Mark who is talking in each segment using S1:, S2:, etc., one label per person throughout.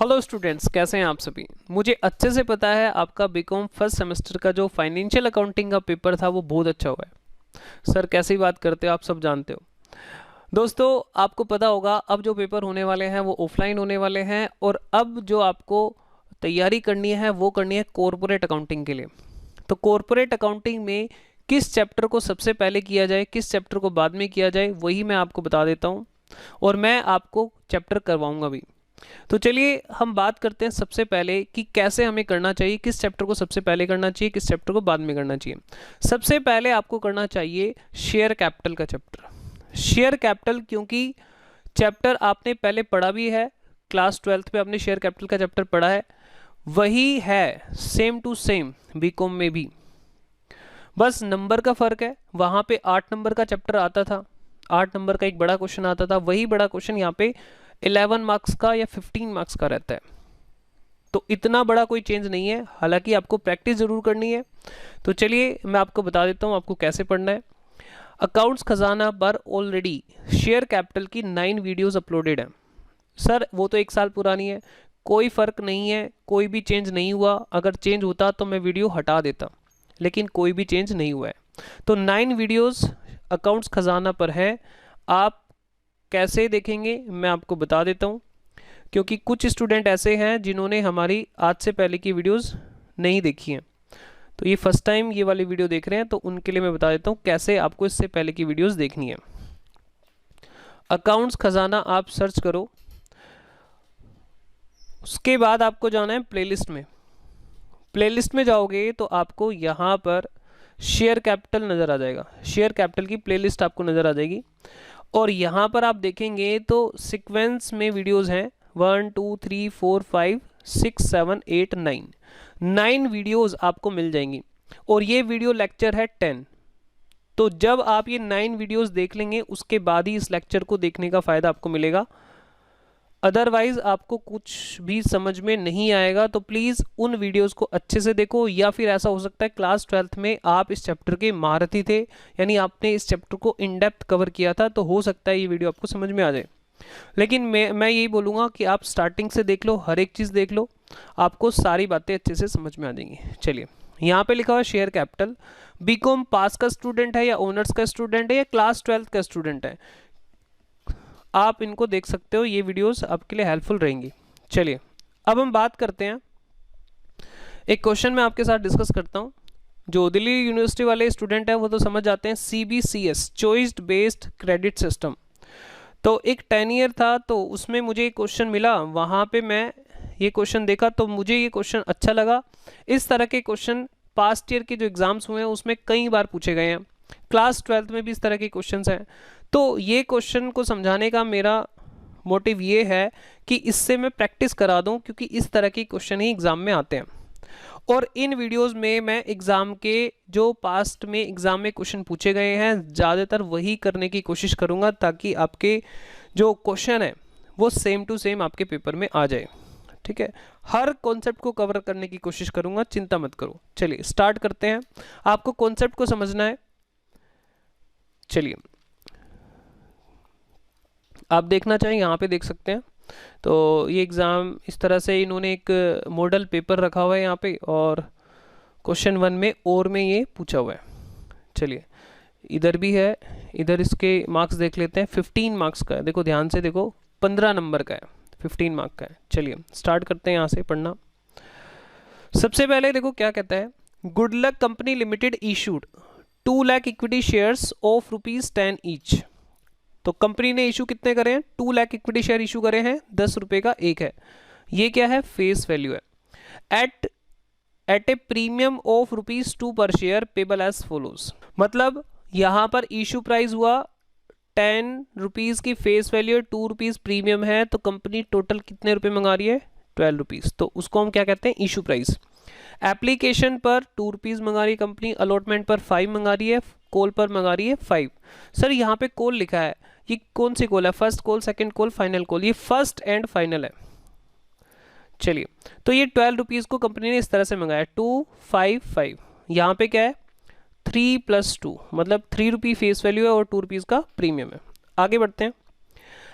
S1: Hello students, कैसे हैं आप सभी। मुझे अच्छे से पता है आपका बीकॉम फर्स्ट सेमेस्टर का जो फाइनेंशियल अकाउंटिंग का पेपर था वो बहुत अच्छा हुआ है। सर कैसी बात करते हो, आप सब जानते हो। दोस्तों, आपको पता होगा अब जो पेपर होने वाले हैं वो ऑफलाइन होने वाले हैं, और अब जो आपको तैयारी करनी है वो करनी है कॉरपोरेट अकाउंटिंग के लिए। तो कॉरपोरेट अकाउंटिंग में किस चैप्टर को सबसे पहले किया जाए, किस चैप्टर को बाद में किया जाए, वही मैं आपको बता देता हूँ, और मैं आपको चैप्टर करवाऊँगा भी। तो चलिए हम बात करते हैं सबसे पहले कि कैसे हमें करना चाहिए, किस चैप्टर को सबसे पहले करना चाहिए, किस चैप्टर को बाद में करना चाहिए। सबसे पहले आपको करना चाहिए शेयर कैपिटल का चैप्टर। शेयर कैपिटल क्योंकि चैप्टर आपने पहले पढ़ा भी है, क्लास 12th पे आपने शेयर कैपिटल का चैप्टर पढ़ा है, वही है सेम टू सेम बीकॉम में भी, बस नंबर का फ़र्क है। वहाँ पे 8 नंबर का चैप्टर आता था, 8 नंबर का एक बड़ा क्वेश्चन आता था, वही बड़ा क्वेश्चन यहाँ पे 11 मार्क्स का या 15 मार्क्स का रहता है। तो इतना बड़ा कोई चेंज नहीं है, हालांकि आपको प्रैक्टिस ज़रूर करनी है। तो चलिए मैं आपको बता देता हूँ आपको कैसे पढ़ना है। अकाउंट्स खजाना पर ऑलरेडी शेयर कैपिटल की 9 वीडियोस अपलोडेड हैं। सर वो तो 1 साल पुरानी है, कोई फ़र्क नहीं है, कोई भी चेंज नहीं हुआ। अगर चेंज होता तो मैं वीडियो हटा देता, लेकिन कोई भी चेंज नहीं हुआ है। तो 9 वीडियोस अकाउंट्स खजाना पर है। आप कैसे देखेंगे मैं आपको बता देता हूँ, क्योंकि कुछ स्टूडेंट ऐसे हैं जिन्होंने हमारी आज से पहले की वीडियोस नहीं देखी हैं, तो ये फर्स्ट टाइम ये वाली वीडियो देख रहे हैं, तो उनके लिए मैं बता देता हूँ कैसे आपको इससे पहले की वीडियोस देखनी है। अकाउंट्स खजाना आप सर्च करो, उसके बाद आपको जाना है प्लेलिस्ट में। प्लेलिस्ट में जाओगे तो आपको यहाँ पर शेयर कैपिटल नज़र आ जाएगा, शेयर कैपिटल की प्लेलिस्ट आपको नज़र आ जाएगी। और यहाँ पर आप देखेंगे तो सीक्वेंस में वीडियोस हैं 1 2 3 4 5 6 7 8 9 वीडियोस आपको मिल जाएंगी, और ये वीडियो लेक्चर है 10। तो जब आप ये 9 वीडियोस देख लेंगे उसके बाद ही इस लेक्चर को देखने का फ़ायदा आपको मिलेगा, अदरवाइज आपको कुछ भी समझ में नहीं आएगा। तो प्लीज़ उन वीडियोस को अच्छे से देखो, या फिर ऐसा हो सकता है क्लास 12th में आप इस चैप्टर के महारथी थे, यानी आपने इस चैप्टर को इन डेप्थ कवर किया था, तो हो सकता है ये वीडियो आपको समझ में आ जाए। लेकिन मैं यही बोलूँगा कि आप स्टार्टिंग से देख लो, हर एक चीज़ देख लो, आपको सारी बातें अच्छे से समझ में आ जाएंगी। चलिए, यहाँ पे लिखा हुआ शेयर कैपिटल, बीकॉम पास का स्टूडेंट है या ऑनर्स का स्टूडेंट है या क्लास 12th का स्टूडेंट है, आप इनको देख सकते हो, ये वीडियोस आपके लिए हेल्पफुल रहेंगी। चलिए अब हम बात करते हैं, एक क्वेश्चन मैं आपके साथ डिस्कस करता हूँ। जो दिल्ली यूनिवर्सिटी वाले स्टूडेंट हैं वो तो समझ जाते हैं, CBCS choice based credit system. तो एक 10 ईयर था, तो उसमें मुझे एक क्वेश्चन मिला, वहाँ पे मैं ये क्वेश्चन देखा तो मुझे ये क्वेश्चन अच्छा लगा। इस तरह के क्वेश्चन पास्ट ईयर के जो एग्ज़ाम्स हुए हैं उसमें कई बार पूछे गए हैं, क्लास 12th में भी इस तरह के क्वेश्चंस हैं। तो ये क्वेश्चन को समझाने का मेरा मोटिव ये है कि इससे मैं प्रैक्टिस करा दूं, क्योंकि इस तरह के क्वेश्चन ही एग्ज़ाम में आते हैं। और इन वीडियोस में मैं एग्ज़ाम के जो पास्ट में एग्ज़ाम में क्वेश्चन पूछे गए हैं ज़्यादातर वही करने की कोशिश करूँगा, ताकि आपके जो क्वेश्चन है वो सेम टू सेम आपके पेपर में आ जाए। ठीक है, हर कॉन्सेप्ट को कवर करने की कोशिश करूँगा, चिंता मत करो। चलिए स्टार्ट करते हैं, आपको कॉन्सेप्ट को समझना है। चलिए आप देखना चाहें यहाँ पे देख सकते हैं। तो ये एग्ज़ाम इस तरह से इन्होंने एक मॉडल पेपर रखा हुआ है यहाँ पे, और क्वेश्चन 1 में और में ये पूछा हुआ है। चलिए इधर भी है, इधर इसके मार्क्स देख लेते हैं। 15 मार्क्स का है, देखो ध्यान से देखो, 15 नंबर का है, 15 मार्क का है। चलिए स्टार्ट करते हैं यहाँ से पढ़ना। सबसे पहले देखो क्या कहता है, good luck company limited issued 2 lakh equity shares of ₹10 each. तो कंपनी ने इशू कितने करे हैं, 2 लाख इक्विटी शेयर इशू करे हैं, 10 रुपए का एक है। ये क्या है, फेस वैल्यू है। एट ए प्रीमियम ऑफ ₹2 पर शेयर पेबल एज फॉलोज। मतलब यहाँ पर इशू प्राइस हुआ 10 रुपीज़ की, फेस वैल्यू 2 रुपीज़ प्रीमियम है, तो कंपनी टोटल कितने रुपए मंगा रही है, 12 रुपीज़। तो उसको हम क्या कहते हैं, इशू प्राइस। एप्लीकेशन पर 2 रुपीज़ मंगा रही है कंपनी, अलॉटमेंट पर 5 मंगा रही है, कॉल पर मंगा रही है 5। सर यहाँ पे कॉल लिखा है, ये कौन सी कॉल है, first call, second call, final call, ये फर्स्ट एंड फाइनल है। चलिए तो ये 12 रुपीज़ को कंपनी ने इस तरह से मंगाया, 255। यहाँ पे क्या है, 3 + 2, मतलब 3 रुपये फेस वैल्यू है और 2 रुपीज़ का प्रीमियम है। आगे बढ़ते हैं।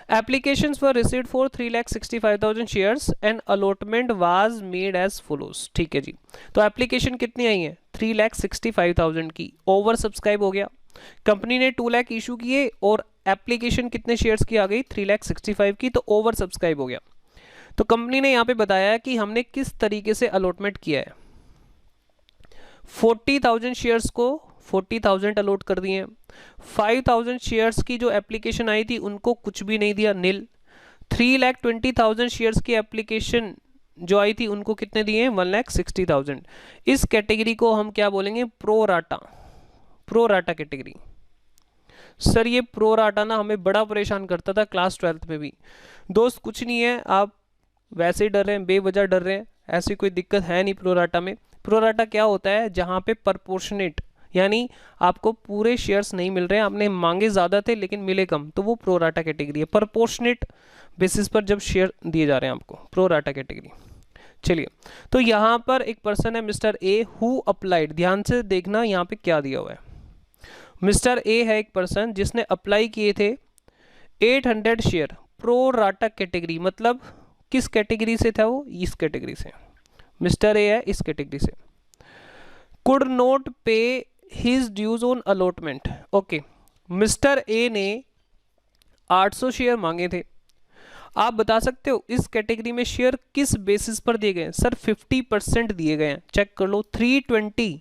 S1: Applications were received for 3,65,000 shares and allotment was made as follows. ठीक है जी, तो एप्लीकेशन कितनी आई है 3,65,000 की, ओवर सब्सक्राइब हो गया, कंपनी ने 2 लाख इशू किए और एप्लीकेशन कितने शेयर्स की आ गई 3,65,000 की, तो ओवर सब्सक्राइब हो गया। तो कंपनी ने यहाँ पे बताया कि हमने किस तरीके से अलॉटमेंट किया है, 40,000 शेयर्स को 40,000 अलॉट कर दिए, 5,000 शेयर्स की जो एप्लीकेशन आई थी उनको कुछ भी नहीं दिया, नील। 3,20,000 शेयर्स की एप्लीकेशन जो आई थी उनको कितने दिए 1,60,000। इस कैटेगरी को हम क्या बोलेंगे, pro rata, pro rata category. Sir ये प्रो राटा ना हमें बड़ा परेशान करता था क्लास 12th में भी। दोस्त कुछ नहीं है, आप वैसे ही डर रहे हैं, बेवजह डर रहे हैं, ऐसी कोई दिक्कत है नहीं प्रो राटा में। प्रो राटा क्या होता है, जहाँ पे प्रपोर्शनेट यानी आपको पूरे शेयर्स नहीं मिल रहे हैं, आपने मांगे ज़्यादा थे लेकिन मिले कम, तो वो प्रो राटा कैटेगरी है। प्रपोर्शनेट बेसिस पर जब शेयर दिए जा रहे हैं आपको, प्रो राटा कैटेगरी। चलिए, तो यहाँ पर एक पर्सन है मिस्टर ए हु अप्लाइड, ध्यान से देखना यहाँ पे क्या दिया हुआ है। मिस्टर ए है एक पर्सन जिसने अप्लाई किए थे 800 शेयर प्रो राटा कैटेगरी, मतलब किस कैटेगरी से था वो, इस कैटेगरी से। मिस्टर ए है इस कैटेगरी से। Could not pay his dues on allotment. Okay, mister A ने 800 शेयर मांगे थे। आप बता सकते हो इस कैटेगरी में शेयर किस बेसिस पर दिए गए हैं? सर 50% दिए गए हैं, चेक कर लो। 320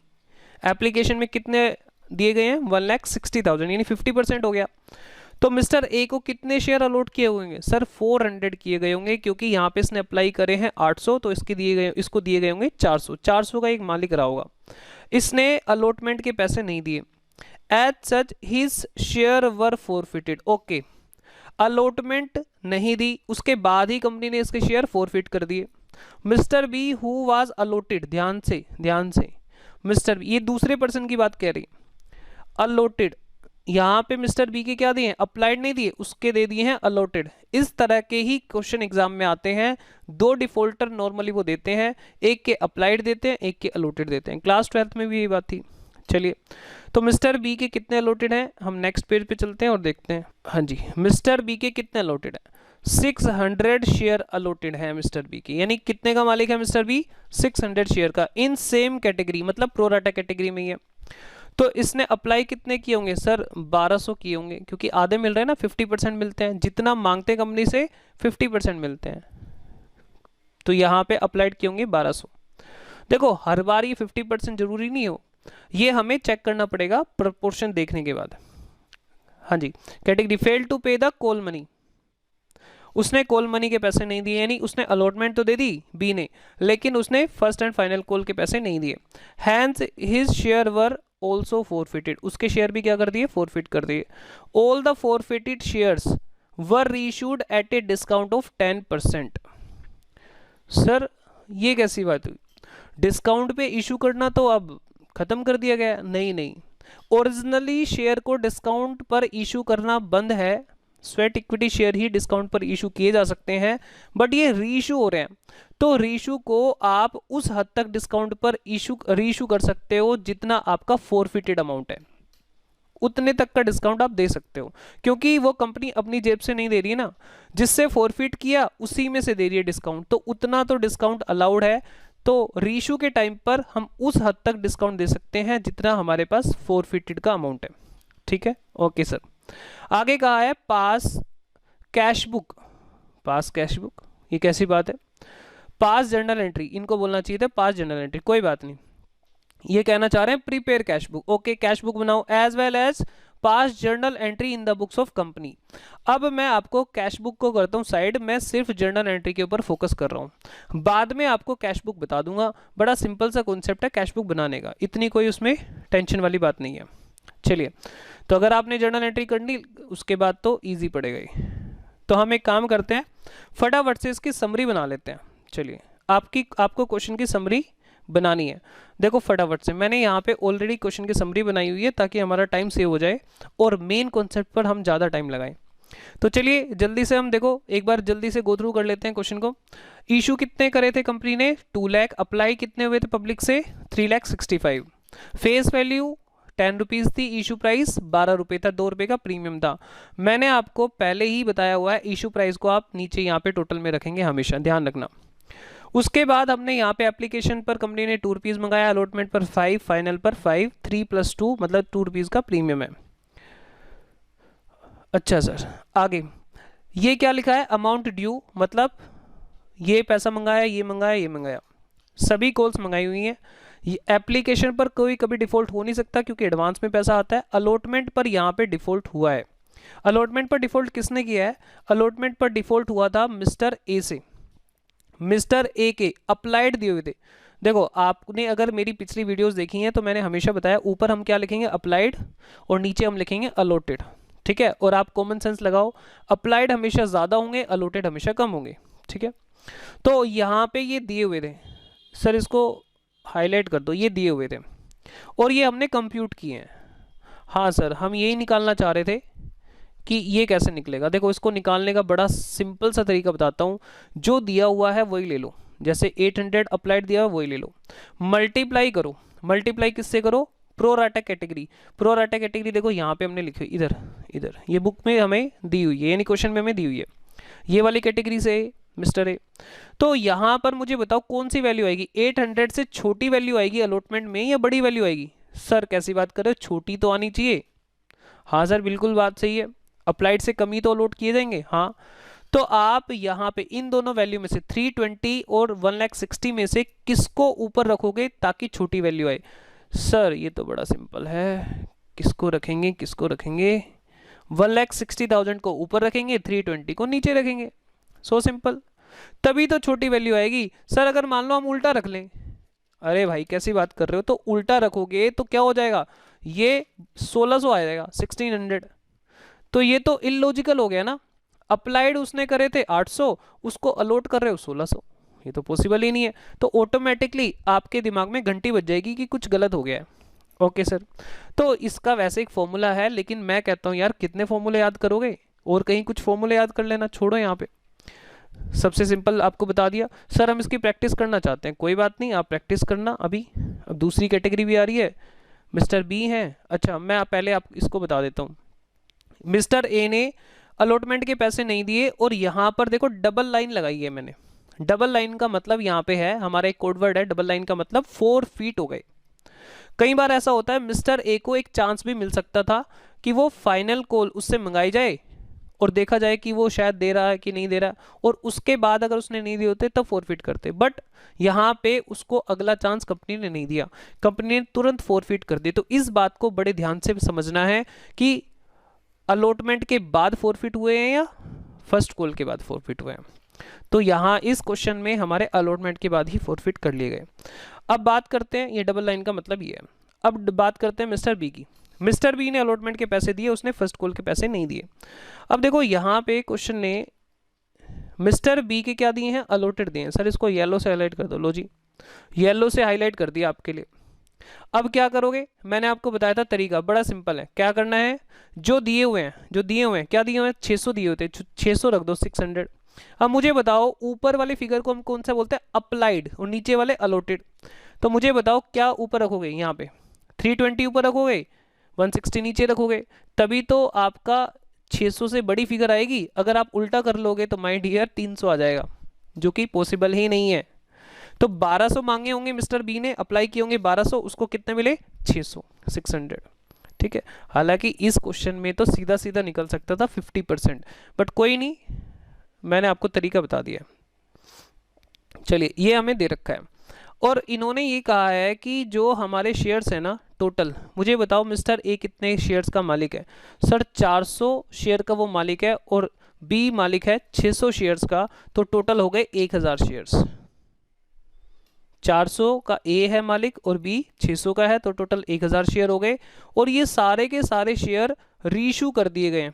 S1: एप्लीकेशन में कितने दिए गए हैं 1,60,000, यानी 50% हो गया। तो मिस्टर ए को कितने शेयर अलॉट किए होंगे? सर 400 किए गए होंगे, क्योंकि यहाँ पे इसने अप्लाई करे हैं 800, तो इसको दिए गए होंगे 400। 400 का एक मालिक रहा होगा, इसने अलॉटमेंट के पैसे नहीं दिए। As such his share were forfeited. Okay, allotment नहीं दी, उसके बाद ही कंपनी ने इसके शेयर फॉरफिट कर दिए। Mister B who was allotted, ध्यान से मिस्टर बी, ये दूसरे पर्सन की बात कह रही, अलॉटेड। यहाँ पे मिस्टर बी के क्या दिए, अप्लाइड नहीं दिए, उसके दे दिए हैं अलॉटेड। इस तरह के ही क्वेश्चन एग्जाम में आते हैं। 2 डिफॉल्टर नॉर्मली वो देते हैं, एक के अप्लाइड देते हैं, एक के अलॉटेड देते हैं। क्लास 12th में भी यही बात थी। चलिए, तो मिस्टर बी के कितने अलॉटेड हैं, हम नेक्स्ट पेज पे चलते हैं और देखते हैं। हाँ जी, मिस्टर बी के कितने अलॉटेड हैं? 600 शेयर अलॉटेड है मिस्टर बी की, यानी कितने का मालिक है मिस्टर बी? 600 शेयर का, इन सेम कैटेगरी, मतलब प्रो राटा कैटेगरी में ही है। तो इसने अप्लाई कितने किए होंगे? सर 1200 किए होंगे, क्योंकि आधे मिल रहे हैं ना, 50% मिलते हैं, जितना मांगते हैं कंपनी से 50% मिलते हैं। तो यहाँ पे अप्लाइड किए होंगे 1200। देखो हर बार ये 50% जरूरी नहीं हो, ये हमें चेक करना पड़ेगा प्रोपोर्शन देखने के बाद। हाँ जी, कैटेगरी फेल टू पे द कॉल मनी, उसने कॉल मनी के पैसे नहीं दिए, यानी उसने अलॉटमेंट तो दे दी बी ने, लेकिन उसने फर्स्ट एंड फाइनल कॉल के पैसे नहीं दिए। Hence his share were also forfeited, उसके शेयर भी क्या कर दिए, फॉरफिट कर दिए। All the forfeited shares were reissued at a discount of 10%। Sir ये कैसी बात हुई, डिस्काउंट पे इशू करना तो अब खत्म कर दिया गया? नहीं, ओरिजिनली शेयर को डिस्काउंट पर इशू करना बंद है, स्वेट इक्विटी शेयर ही डिस्काउंट पर इशू किए जा सकते हैं, बट ये रीइशू हो रहे हैं, तो रीइशू को आप उस हद तक डिस्काउंट पर रीइशू कर सकते हो जितना आपका फॉरफिटेड अमाउंट है, उतने तक का डिस्काउंट आप दे सकते हो, क्योंकि वो कंपनी अपनी जेब से नहीं दे रही है ना, जिससे फॉरफिट किया उसी में से दे रही है डिस्काउंट, तो उतना तो डिस्काउंट अलाउड है। तो रीइशू के टाइम पर हम उस हद तक डिस्काउंट दे सकते हैं जितना हमारे पास फॉरफिटेड का अमाउंट है। ठीक है, ओके सर। आगे कहा है पास कैश बुक, पास कैश बुक, ये कैसी बात है? पास जर्नल एंट्री, इनको बोलना चाहिए था पास जर्नल एंट्री, कोई बात नहीं, ये कहना चाह रहे हैं prepare cash book. Okay, cash book बनाओ as well as pass journal entry in the books of company. अब मैं आपको कैश बुक को करता हूँ साइड, मैं सिर्फ जर्नल एंट्री के ऊपर फोकस कर रहा हूँ, बाद में आपको कैश बुक बता दूंगा। बड़ा सिंपल सा कॉन्सेप्ट है कैश बुक बनाने का, इतनी कोई उसमें टेंशन वाली बात नहीं है। चलिए, तो अगर आपने जर्नल एंट्री करनी उसके बाद तो ईजी पड़ेगा ही। तो हम एक काम करते हैं, फटाफट से इसकी समरी बना लेते हैं। चलिए, आपको क्वेश्चन की समरी बनानी है। देखो फटाफट से, मैंने यहाँ पे ऑलरेडी क्वेश्चन की समरी बनाई हुई है ताकि हमारा टाइम सेव हो जाए और मेन कॉन्सेप्ट पर हम ज़्यादा टाइम लगाएं। तो चलिए जल्दी से हम देखो एक बार जल्दी से गो थ्रू कर लेते हैं क्वेश्चन को। इशू कितने करे थे कंपनी ने? 2 लाख। अप्लाई कितने हुए थे पब्लिक से? 3,65,000। फेस वैल्यू 10 रुपीज़ थी, इशू प्राइस 12 रुपये था, 2 रुपये का प्रीमियम था। मैंने आपको पहले ही बताया हुआ है इशू प्राइस को आप नीचे यहाँ पे टोटल में रखेंगे, हमेशा ध्यान रखना। उसके बाद हमने यहाँ पे एप्लीकेशन पर कंपनी ने 2 रुपीज़ मंगाया, अलॉटमेंट पर 5, फाइनल पर 5, 3 + 2 मतलब 2 रुपीज़ का प्रीमियम है। अच्छा सर आगे ये क्या लिखा है, अमाउंट ड्यू, मतलब ये पैसा मंगाया, ये मंगाया, ये मंगाया, सभी कॉल्स मंगाई हुई हैं। ये एप्लीकेशन पर कोई कभी डिफ़ॉल्ट हो नहीं सकता क्योंकि एडवांस में पैसा आता है। अलॉटमेंट पर यहाँ पे डिफ़ॉल्ट हुआ है। अलॉटमेंट पर डिफ़ॉल्ट किसने किया है, अलॉटमेंट पर डिफ़ॉल्ट हुआ था मिस्टर ए से। मिस्टर ए के अप्लाइड दिए हुए थे। देखो आपने अगर मेरी पिछली वीडियोस देखी हैं तो मैंने हमेशा बताया ऊपर हम क्या लिखेंगे, अप्लाइड, और नीचे हम लिखेंगे अलॉटेड, ठीक है। और आप कॉमन सेंस लगाओ, अप्लाइड हमेशा ज़्यादा होंगे, अलॉटेड हमेशा कम होंगे, ठीक है। तो यहाँ पे ये दिए हुए थे सर, इसको हाईलाइट कर दो, ये दिए हुए थे और ये हमने कंप्यूट किए हैं। हाँ सर हम यही निकालना चाह रहे थे कि ये कैसे निकलेगा। देखो इसको निकालने का बड़ा सिंपल सा तरीका बताता हूँ, जो दिया हुआ है वही ले लो, जैसे 800 अप्लाइड दिया हुआ वही ले लो, मल्टीप्लाई करो। मल्टीप्लाई किससे करो, pro rata category. Pro rata category देखो यहाँ पे हमने लिखी इधर, इधर ये बुक में हमें दी हुई है, यानी क्वेश्चन में हमें दी हुई है, ये वाली कैटेगरी से मिस्टर ए। तो यहाँ पर मुझे बताओ कौन सी वैल्यू आएगी, 800 से छोटी वैल्यू आएगी अलॉटमेंट में या बड़ी वैल्यू आएगी। सर कैसी बात कर रहे हो, छोटी तो आनी चाहिए। हाँ सर बिल्कुल बात सही है, अप्लाइड से कम ही तो अलॉट किए जाएंगे। हाँ तो आप यहाँ पे इन दोनों वैल्यू में से 320 और 1,60,000 में से किसको ऊपर रखोगे ताकि छोटी वैल्यू आए। सर ये तो बड़ा सिंपल है, किसको रखेंगे, किसको रखेंगे, 1,60,000 को ऊपर रखेंगे, 320 को नीचे रखेंगे, सो सिंपल, तभी तो छोटी वैल्यू आएगी। सर अगर मान लो हम उल्टा रख लें, अरे भाई कैसी बात कर रहे हो, तो उल्टा रखोगे तो क्या हो जाएगा, ये 1600 आ जाएगा, 1600, तो ये तो इलॉजिकल हो गया ना। अप्लाइड उसने करे थे 800, उसको अलॉट कर रहे हो 1600, ये तो पॉसिबल ही नहीं है। तो ऑटोमेटिकली आपके दिमाग में घंटी बज जाएगी कि कुछ गलत हो गया है। ओके सर, तो इसका वैसे एक फॉर्मूला है, लेकिन मैं कहता हूँ यार कितने फॉर्मूले याद करोगे, और कहीं कुछ फॉर्मूले याद कर लेना, छोड़ो यहाँ पे सबसे सिंपल आपको बता दिया। सर हम इसकी प्रैक्टिस करना चाहते हैं, कोई बात नहीं आप प्रैक्टिस करना अभी। अब दूसरी कैटेगरी भी आ रही है, मिस्टर बी है। अच्छा मैं पहले आप इसको बता देता हूँ, मिस्टर ए ने अलॉटमेंट के पैसे नहीं दिए और यहाँ पर देखो डबल लाइन लगाई है मैंने। डबल लाइन का मतलब यहाँ पे है, हमारा एक कोड वर्ड है, डबल लाइन का मतलब 4 फीट हो गए। कई बार ऐसा होता है मिस्टर ए को एक चांस भी मिल सकता था कि वो फाइनल कॉल उससे मंगाई जाए और देखा जाए कि वो शायद दे रहा है कि नहीं दे रहा, और उसके बाद अगर उसने नहीं दिए होते तब फॉरफिट करते, बट यहाँ पे उसको अगला चांस कंपनी ने नहीं दिया, कंपनी ने तुरंत फॉरफिट कर दी। तो इस बात को बड़े ध्यान से समझना है कि अलॉटमेंट के बाद फॉरफिट हुए हैं या फर्स्ट कॉल के बाद फॉरफिट हुए हैं। तो यहाँ इस क्वेश्चन में हमारे अलॉटमेंट के बाद ही फॉरफिट कर लिए गए। अब बात करते हैं, ये डबल लाइन का मतलब ये है। अब बात करते हैं मिस्टर बी की। मिस्टर बी ने अलॉटमेंट के पैसे दिए, उसने फर्स्ट कॉल के पैसे नहीं दिए। अब देखो यहाँ पे क्वेश्चन ने मिस्टर बी के क्या दिए हैं, अलॉटेड दिए हैं। सर इसको येलो से हाईलाइट कर दो, लो जी येलो से हाईलाइट कर दिया आपके लिए। अब क्या करोगे, मैंने आपको बताया था तरीका बड़ा सिंपल है। क्या करना है, जो दिए हुए हैं, जो दिए हुए हैं, क्या दिए हुए हैं, 600 दिए होते हैं, 600 रख दो, 600। अब मुझे बताओ ऊपर वाले फिगर को हम कौन सा बोलते हैं, अप्लाइड, और नीचे वाले अलॉटेड। तो मुझे बताओ क्या ऊपर रखोगे, यहाँ पे 320 ऊपर रखोगे, 160 नीचे रखोगे, तभी तो आपका 600 से बड़ी फिगर आएगी। अगर आप उल्टा कर लोगे तो माय डियर 300 आ जाएगा, जो कि पॉसिबल ही नहीं है। तो 1200 मांगे होंगे मिस्टर बी ने, अप्लाई किए होंगे 1200, उसको कितने मिले, 600, 600, ठीक है। हालांकि इस क्वेश्चन में तो सीधा सीधा निकल सकता था 50%, बट कोई नहीं, मैंने आपको तरीका बता दिया। चलिए ये हमें दे रखा है, और इन्होंने ये कहा है कि जो हमारे शेयर्स हैं ना टोटल, मुझे बताओ मिस्टर ए कितने शेयर्स का मालिक है। सर 400 शेयर का वो मालिक है और बी मालिक है 600 शेयर्स का, तो टोटल हो गए 1000 शेयर्स। 400 का ए है मालिक और बी 600 का है, तो टोटल 1000 शेयर हो गए। और ये सारे के सारे शेयर रीइशू कर दिए गए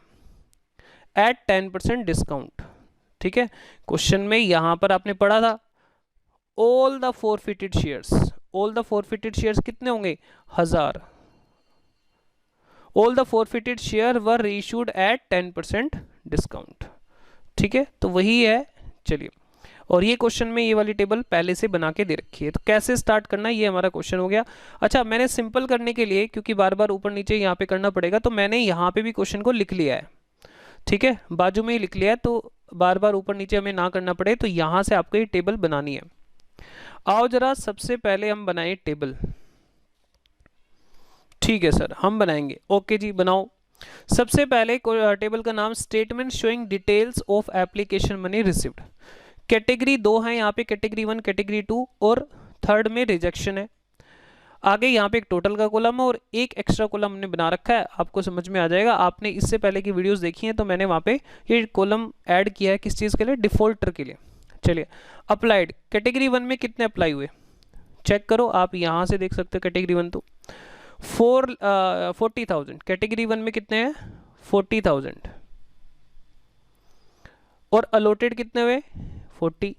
S1: एट 10% डिस्काउंट, ठीक है। क्वेश्चन में यहां पर आपने पढ़ा था all the forfeited shares, all the forfeited shares कितने होंगे, 1000। All the forfeited share were reissued at 10% discount, ठीक है, तो वही है। चलिए और ये क्वेश्चन में ये वाली टेबल पहले से बना के दे रखी है। तो कैसे स्टार्ट करना है, ये हमारा क्वेश्चन हो गया। अच्छा, मैंने सिंपल करने के लिए, क्योंकि बार बार ऊपर नीचे यहाँ पे करना पड़ेगा, तो मैंने यहाँ पे भी क्वेश्चन को लिख लिया है, ठीक है, बाजू में ही लिख लिया है, तो बार बार ऊपर नीचे हमें ना करना पड़े। तो यहाँ से आपको ये टेबल बनानी है। आओ जरा सबसे पहले हम बनाए टेबल। ठीक है सर, हम बनाएंगे, ओके जी, बनाओ। सबसे पहले टेबल का नाम statement showing details of application money received. Category 2 है यहाँ पे, कैटेगरी 1, कैटेगरी 2, और थर्ड में रिजेक्शन है। आगे यहाँ पे एक टोटल का कॉलम है और एक एक्स्ट्रा कॉलम हमने बना रखा है, आपको समझ में आ जाएगा। आपने इससे पहले की वीडियोस देखी हैं तो मैंने वहाँ पे ये कॉलम ऐड किया है, किस चीज़ के लिए, डिफॉल्टर के लिए। चलिए, अप्लाइड, कैटेगरी 1 में कितने अप्लाई हुए चेक करो, आप यहाँ से देख सकते हो। कैटेगरी 1 तो 40,000, कैटेगरी 1 में कितने हैं 40,000, और अलॉटेड कितने हुए 40।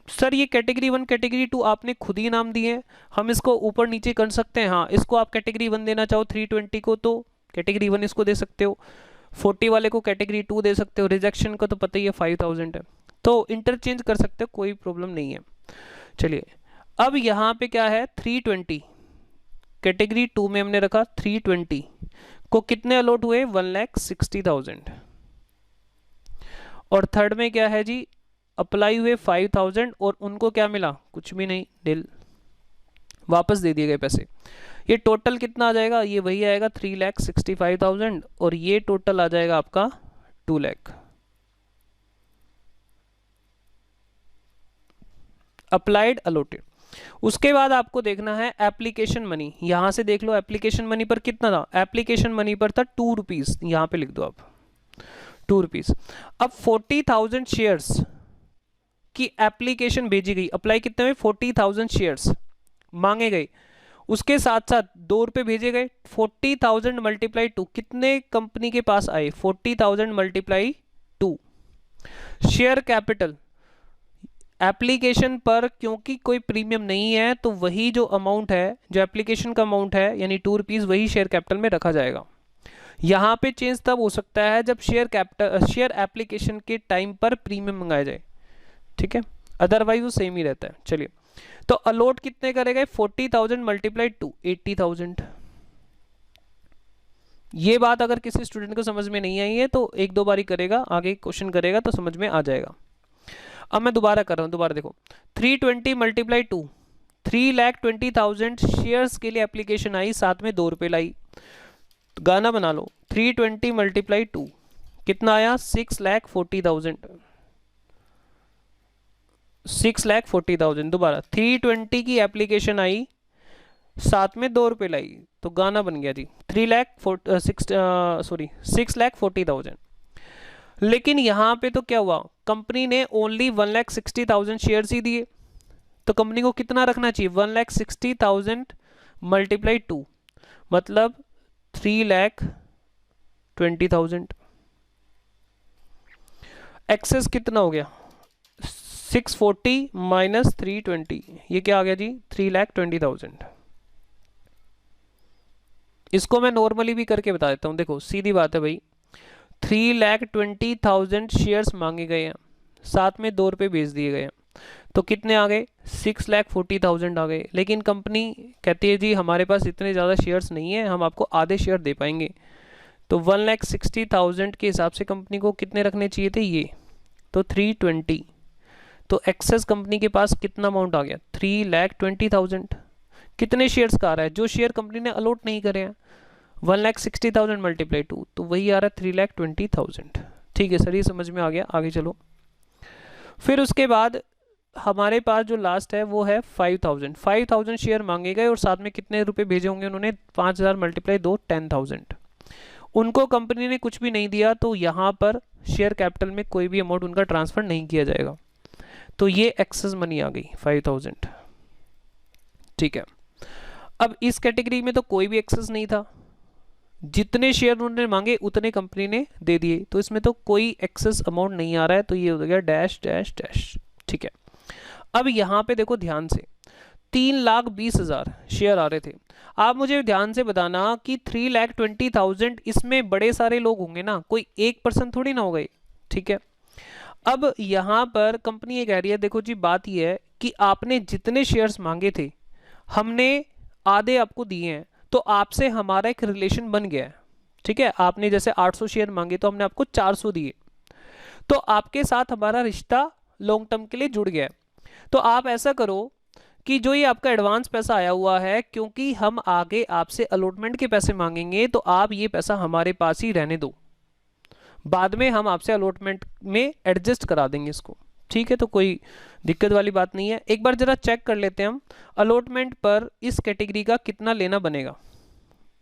S1: सर ये कैटेगरी 1 कैटेगरी 2 आपने खुद ही नाम दिए हैं, हम इसको ऊपर नीचे कर सकते हैं। हाँ, इसको आप कैटेगरी 1 देना चाहो 320 को तो कैटेगरी 1 इसको दे सकते हो, 40 वाले को कैटेगरी 2 दे सकते हो, रिजेक्शन का तो पता ही है 5,000 है, तो इंटरचेंज कर सकते हो, कोई प्रॉब्लम नहीं है। चलिए, अब यहाँ पे क्या है 320, कैटेगरी 2 में हमने रखा 320 को कितने अलॉट हुए 1,60,000, और थर्ड में क्या है जी अप्लाई हुए 5,000 और उनको क्या मिला, कुछ भी नहीं, डिल, वापस दे दिए गए पैसे। ये टोटल कितना आ जाएगा, ये वही आएगा 3,65,000, और ये टोटल आ जाएगा आपका 2 लाख। Applied allotted. उसके बाद आपको देखना है एप्लीकेशन मनी, यहां से देख लो एप्लीकेशन मनी पर कितना था, एप्लीकेशन मनी पर था 2 रुपीज, यहां पे लिख दो आप 2 रुपीज। अब 40,000 शेयर्स की एप्लीकेशन भेजी गई, अप्लाई कितने में 40,000 शेयर्स मांगे गए, उसके साथ साथ 2 रुपए भेजे गए। 40,000 मल्टीप्लाई 2 कितने कंपनी के पास आए, 40,000 मल्टीप्लाई 2। शेयर कैपिटल, एप्लीकेशन पर क्योंकि कोई प्रीमियम नहीं है तो वही जो अमाउंट है, जो एप्लीकेशन का अमाउंट है यानी 2 रुपीज, वही शेयर कैपिटल में रखा जाएगा। यहाँ पे चेंज तब हो सकता है जब शेयर एप्लीकेशन के टाइम पर प्रीमियम मंगाया जाए, ठीक है, अदरवाइज वो सेम ही रहता है। चलिए, तो अलॉट कितने करेगा 40,000 मल्टीप्लाई 2, 80,000। ये बात अगर किसी स्टूडेंट को समझ में नहीं आई है तो एक दो बारी करेगा, आगे क्वेश्चन करेगा तो समझ में आ जाएगा। अब मैं दोबारा कर रहा हूं, दोबारा देखो 320 मल्टीप्लाई 2, 3,20,000 शेयर्स के लिए एप्लीकेशन आई, साथ में 2 रुपए लाई, तो गाना बना लो 320 मल्टीप्लाई 2 कितना आया 6,40,000, 6,40,000। दोबारा 320 की एप्लीकेशन आई, साथ में 2 रुपए लाई, तो गाना बन गया जी 6,40,000। लेकिन यहाँ पे तो क्या हुआ, कंपनी ने ओनली 1,60,000 शेयर्स ही दिए, तो कंपनी को कितना रखना चाहिए 1,60,000 मल्टीप्लाई 2 मतलब 3,20,000। एक्सेस कितना हो गया 640 माइनस 320, ये क्या आ गया जी 3,20,000। इसको मैं नॉर्मली भी करके बता देता हूं, देखो सीधी बात है भाई, 3,20,000 शेयर्स मांगे गए हैं, साथ में 2 रुपए भेज दिए गए हैं, तो कितने आ गए 6,40,000 आ गए। लेकिन कंपनी कहती है जी हमारे पास इतने ज़्यादा शेयर्स नहीं है, हम आपको आधे शेयर दे पाएंगे, तो 1,60,000 के हिसाब से कंपनी को कितने रखने चाहिए थे ये, तो 320, तो एक्सेस कंपनी के पास कितना अमाउंट आ गया 3,20,000। कितने शेयर्स का आ रहा है, जो शेयर कंपनी ने अलॉट नहीं करे हैं 1,60,000 मल्टीप्लाई 2, तो वही आ रहा है 3,20,000। ठीक है सर, ये समझ में आ गया, आगे चलो। फिर उसके बाद हमारे पास जो लास्ट है वो है 5,000 शेयर मांगे गए और साथ में कितने रुपए भेजे होंगे उन्होंने 5,000 मल्टीप्लाई 2 10,000। उनको कंपनी ने कुछ भी नहीं दिया, तो यहाँ पर शेयर कैपिटल में कोई भी अमाउंट उनका ट्रांसफर नहीं किया जाएगा, तो ये एक्सेस मनी आ गई 5,000। ठीक है, अब इस कैटेगरी में तो कोई भी एक्सेस नहीं था, जितने शेयर उन्होंने मांगे उतने कंपनी ने दे दिए, तो इसमें तो कोई एक्सेस अमाउंट नहीं आ रहा है, तो ये हो गया डैश डैश डैश। ठीक है, अब यहाँ पे देखो ध्यान से 3,20,000 शेयर आ रहे थे। आप मुझे ध्यान से बताना कि 3,20,000 इसमें बड़े सारे लोग होंगे ना, कोई एक पर्सन थोड़ी ना हो गए। ठीक है, अब यहाँ पर कंपनी ये कह रही है, देखो जी बात ये है कि आपने जितने शेयर्स मांगे थे हमने आधे आपको दिए हैं, तो आपसे हमारा एक रिलेशन बन गया है। ठीक है, आपने जैसे 800 शेयर मांगे तो हमने आपको 400 दिए, तो आपके साथ हमारा रिश्ता लॉन्ग टर्म के लिए जुड़ गया है। तो आप ऐसा करो कि जो ये आपका एडवांस पैसा आया हुआ है, क्योंकि हम आगे आपसे अलॉटमेंट के पैसे मांगेंगे, तो आप ये पैसा हमारे पास ही रहने दो, बाद में हम आपसे अलॉटमेंट में एडजस्ट करा देंगे इसको। ठीक है, तो कोई दिक्कत वाली बात नहीं है। एक बार जरा चेक कर लेते हैं हम अलॉटमेंट पर इस कैटेगरी का कितना लेना बनेगा।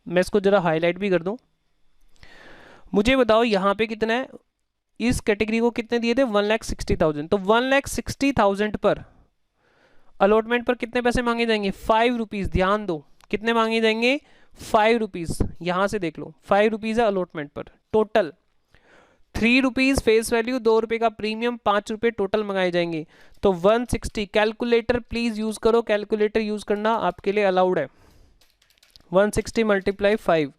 S1: मैं इसको जरा हाईलाइट भी कर दूं। मुझे बताओ यहाँ पे कितना है, इस कैटेगरी को कितने दिए थे, 1,60,000। तो 1,60,000 पर अलॉटमेंट पर कितने पैसे मांगे जाएंगे, 5 रुपीज़। ध्यान दो, कितने मांगे जाएंगे, 5 रुपीज़। यहाँ से देख लो 5 रुपीज़ है अलॉटमेंट पर। टोटल 3 रुपीज़ फेस वैल्यू, 2 रुपये का प्रीमियम, 5 रुपये टोटल मंगाए जाएंगे। तो 160, कैलकुलेटर प्लीज यूज करो, कैलकुलेटर यूज करना आपके लिए अलाउड है। 160 मल्टीप्लाई 5,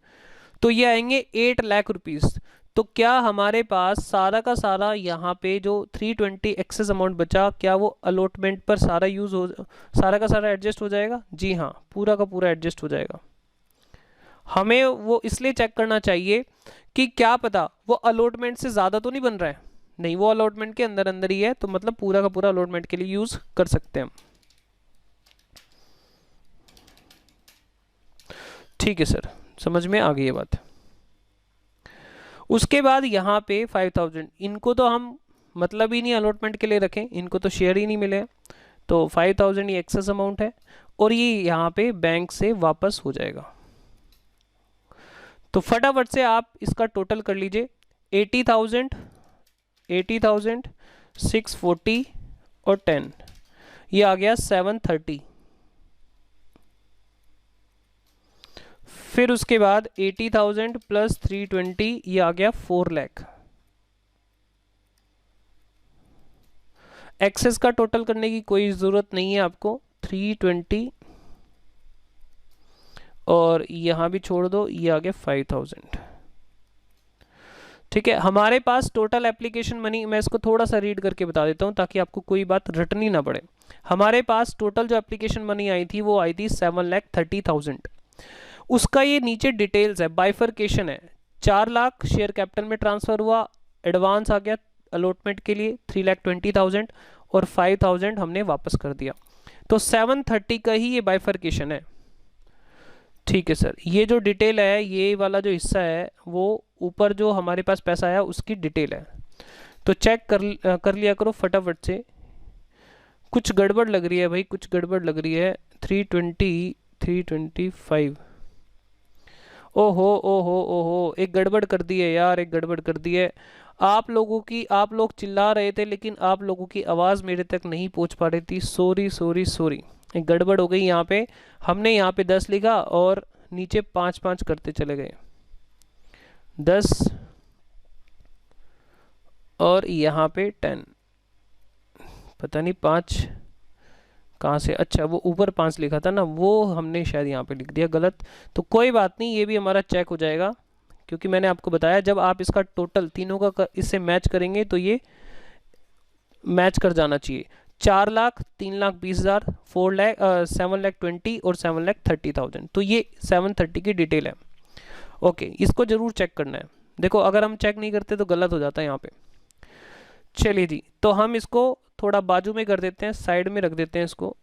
S1: तो ये आएंगे 8 लाख रुपीज़। तो क्या हमारे पास सारा का सारा यहाँ पे जो 320 एक्सेस अमाउंट बचा, क्या वो अलॉटमेंट पर सारा यूज हो, सारा का सारा एडजस्ट हो जाएगा? जी हाँ, पूरा का पूरा एडजस्ट हो जाएगा। हमें वो इसलिए चेक करना चाहिए कि क्या पता वो अलॉटमेंट से ज़्यादा तो नहीं बन रहा है। नहीं, वो अलॉटमेंट के अंदर अंदर ही है, तो मतलब पूरा का पूरा अलॉटमेंट के लिए यूज़ कर सकते हैं हम। ठीक है सर, समझ में आ गई ये बात। उसके बाद यहाँ पे 5,000, इनको तो हम मतलब ही नहीं अलॉटमेंट के लिए रखें, इनको तो शेयर ही नहीं मिले, तो 5,000 ये एक्सेस अमाउंट है और ये यहाँ पे बैंक से वापस हो जाएगा। तो फटाफट से आप इसका टोटल कर लीजिए, 80,000, 80,000, 640 और 10, ये आ गया 730। फिर उसके बाद 80,000 प्लस 320, ये आ गया 4 लाख। एक्सेस का टोटल करने की कोई ज़रूरत नहीं है आपको, 320 और यहाँ भी छोड़ दो, ये आ गया 5,000। ठीक है, हमारे पास टोटल एप्लीकेशन मनी, मैं इसको थोड़ा सा रीड करके बता देता हूँ ताकि आपको कोई बात रटनी ना पड़े। हमारे पास टोटल जो एप्लीकेशन मनी आई थी वो आई थी 7,30,000। उसका ये नीचे डिटेल्स है, बाइफर्केशन है। 4 लाख शेयर कैपिटल में ट्रांसफ़र हुआ, एडवांस आ गया अलॉटमेंट के लिए 3,20,000 और 5,000 हमने वापस कर दिया। तो 730 का ही ये बाइफर्केशन है। ठीक है सर, ये जो डिटेल है, ये वाला जो हिस्सा है वो ऊपर जो हमारे पास पैसा आया उसकी डिटेल है। तो चेक कर लिया करो फटाफट से। कुछ गड़बड़ लग रही है भाई, कुछ गड़बड़ लग रही है। 320, 325, ओहो ओहो ओहो, एक गड़बड़ कर दी है यार, एक गड़बड़ कर दी है। आप लोग चिल्ला रहे थे लेकिन आप लोगों की आवाज़ मेरे तक नहीं पहुंच पा रही थी। सॉरी सॉरी सॉरी, एक गड़बड़ हो गई यहाँ पे। हमने यहाँ पे 10 लिखा और नीचे 5-5 करते चले गए। 10 और यहाँ पे 10, पता नहीं 5 कहाँ से, अच्छा वो ऊपर 5 लिखा था ना, वो हमने शायद यहाँ पे लिख दिया गलत। तो कोई बात नहीं, ये भी हमारा चेक हो जाएगा, क्योंकि मैंने आपको बताया जब आप इसका टोटल तीनों का इससे मैच करेंगे तो ये मैच कर जाना चाहिए। 4 लाख, 3,20,000, 4 लाख, 7,20,000 और 7,30,000। तो ये 730 की डिटेल है। ओके, इसको ज़रूर चेक करना है। देखो अगर हम चेक नहीं करते तो गलत हो जाता है यहाँ पे। चलिए जी, तो हम इसको थोड़ा बाजू में कर देते हैं, साइड में रख देते हैं इसको।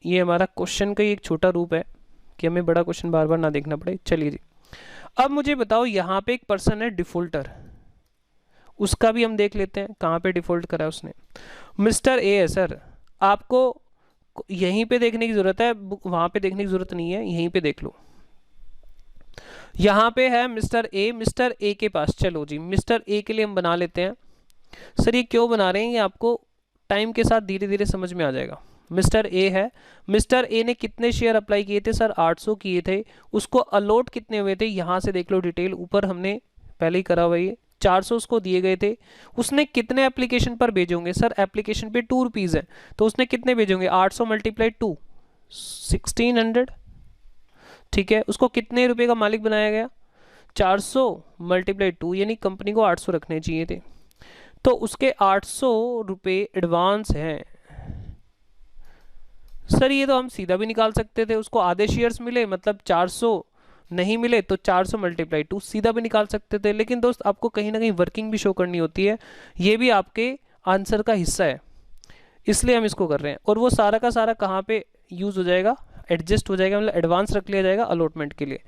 S1: ये हमारा क्वेश्चन का ही एक छोटा रूप है कि हमें बड़ा क्वेश्चन बार बार ना देखना पड़े। चलिए जी, अब मुझे बताओ यहाँ पे एक पर्सन है डिफॉल्टर, उसका भी हम देख लेते हैं कहाँ पे डिफॉल्ट करा है उसने। मिस्टर ए है सर, आपको यहीं पे देखने की ज़रूरत है, वहाँ पे देखने की ज़रूरत नहीं है, यहीं पे देख लो। यहाँ पे है मिस्टर ए, मिस्टर ए के पास, चलो जी मिस्टर ए के लिए हम बना लेते हैं। सर ये क्यों बना रहे हैं, ये आपको टाइम के साथ धीरे धीरे समझ में आ जाएगा। मिस्टर ए है, मिस्टर ए ने कितने शेयर अप्लाई किए थे सर, 800 किए थे। उसको अलॉट कितने हुए थे, यहाँ से देख लो डिटेल, ऊपर हमने पहले ही करा हुआ ये 400 उसको दिए गए थे। उसने कितने एप्लीकेशन पर भेजे होंगे सर, एप्लीकेशन पे 2 रुपीज़ है, तो उसने कितने भेजे होंगे, 800 मल्टीप्लाई 2, 1600। ठीक है, उसको कितने रुपए का मालिक बनाया गया, 400 मल्टीप्लाई 2, यानी कंपनी को 800 रखने चाहिए थे। तो उसके 800 रुपये एडवांस हैं। सर ये तो हम सीधा भी निकाल सकते थे, उसको आधे शेयर्स मिले मतलब 400, नहीं मिले तो 400 मल्टीप्लाई 2, सीधा भी निकाल सकते थे। लेकिन दोस्त आपको कहीं ना कहीं वर्किंग भी शो करनी होती है, ये भी आपके आंसर का हिस्सा है, इसलिए हम इसको कर रहे हैं। और वो सारा का सारा कहाँ पे यूज़ हो जाएगा, एडजस्ट हो जाएगा, मतलब एडवांस रख लिया जाएगा अलॉटमेंट के लिए।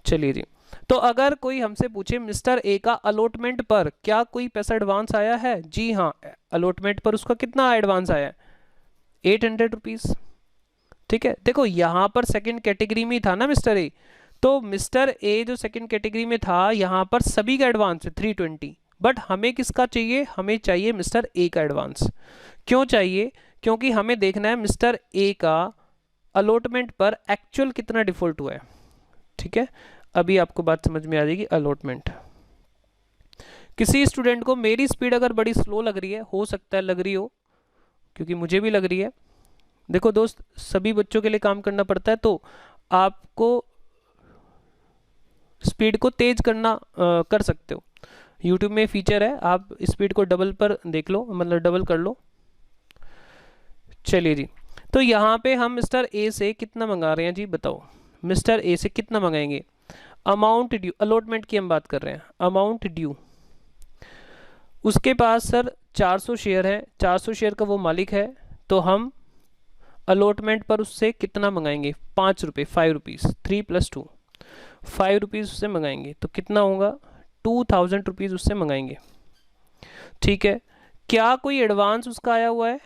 S1: चलिए जी, तो अगर कोई हमसे पूछे मिस्टर ए का अलॉटमेंट पर क्या कोई पैसा एडवांस आया है, जी हाँ, अलॉटमेंट पर उसका कितना एडवांस आया है, 800 रुपीज़। ठीक है, देखो यहाँ पर सेकंड कैटेगरी में था ना मिस्टर ए, तो मिस्टर ए जो सेकंड कैटेगरी में था यहाँ पर सभी का एडवांस है 320, बट हमें किसका चाहिए, हमें चाहिए मिस्टर ए का एडवांस। क्यों चाहिए, क्योंकि हमें देखना है मिस्टर ए का अलॉटमेंट पर एक्चुअल कितना डिफॉल्ट हुआ है। ठीक है, अभी आपको बात समझ में आ जाएगी। अलॉटमेंट, किसी स्टूडेंट को मेरी स्पीड अगर बड़ी स्लो लग रही है, हो सकता है लग रही हो, क्योंकि मुझे भी लग रही है। देखो दोस्त, सभी बच्चों के लिए काम करना पड़ता है, तो आपको स्पीड को तेज करना कर सकते हो। यूट्यूब में फीचर है, आप स्पीड को डबल पर देख लो, मतलब डबल कर लो। चलिए जी, तो यहाँ पे हम मिस्टर ए से कितना मंगा रहे हैं जी, बताओ मिस्टर ए से कितना मंगाएंगे। अमाउंट ड्यू, अलॉटमेंट की हम बात कर रहे हैं, अमाउंट ड्यू। उसके पास सर 400 शेयर है, 400 शेयर का वो मालिक है, तो हम अलॉटमेंट पर उससे कितना मंगाएंगे, 5 रुपये, 5 रुपीज़, 3 + 2, 5 रुपीज़ उससे मंगाएंगे, तो कितना होगा, 2000 रुपीज़ उससे मंगाएंगे। ठीक है, क्या कोई एडवांस उसका आया हुआ है,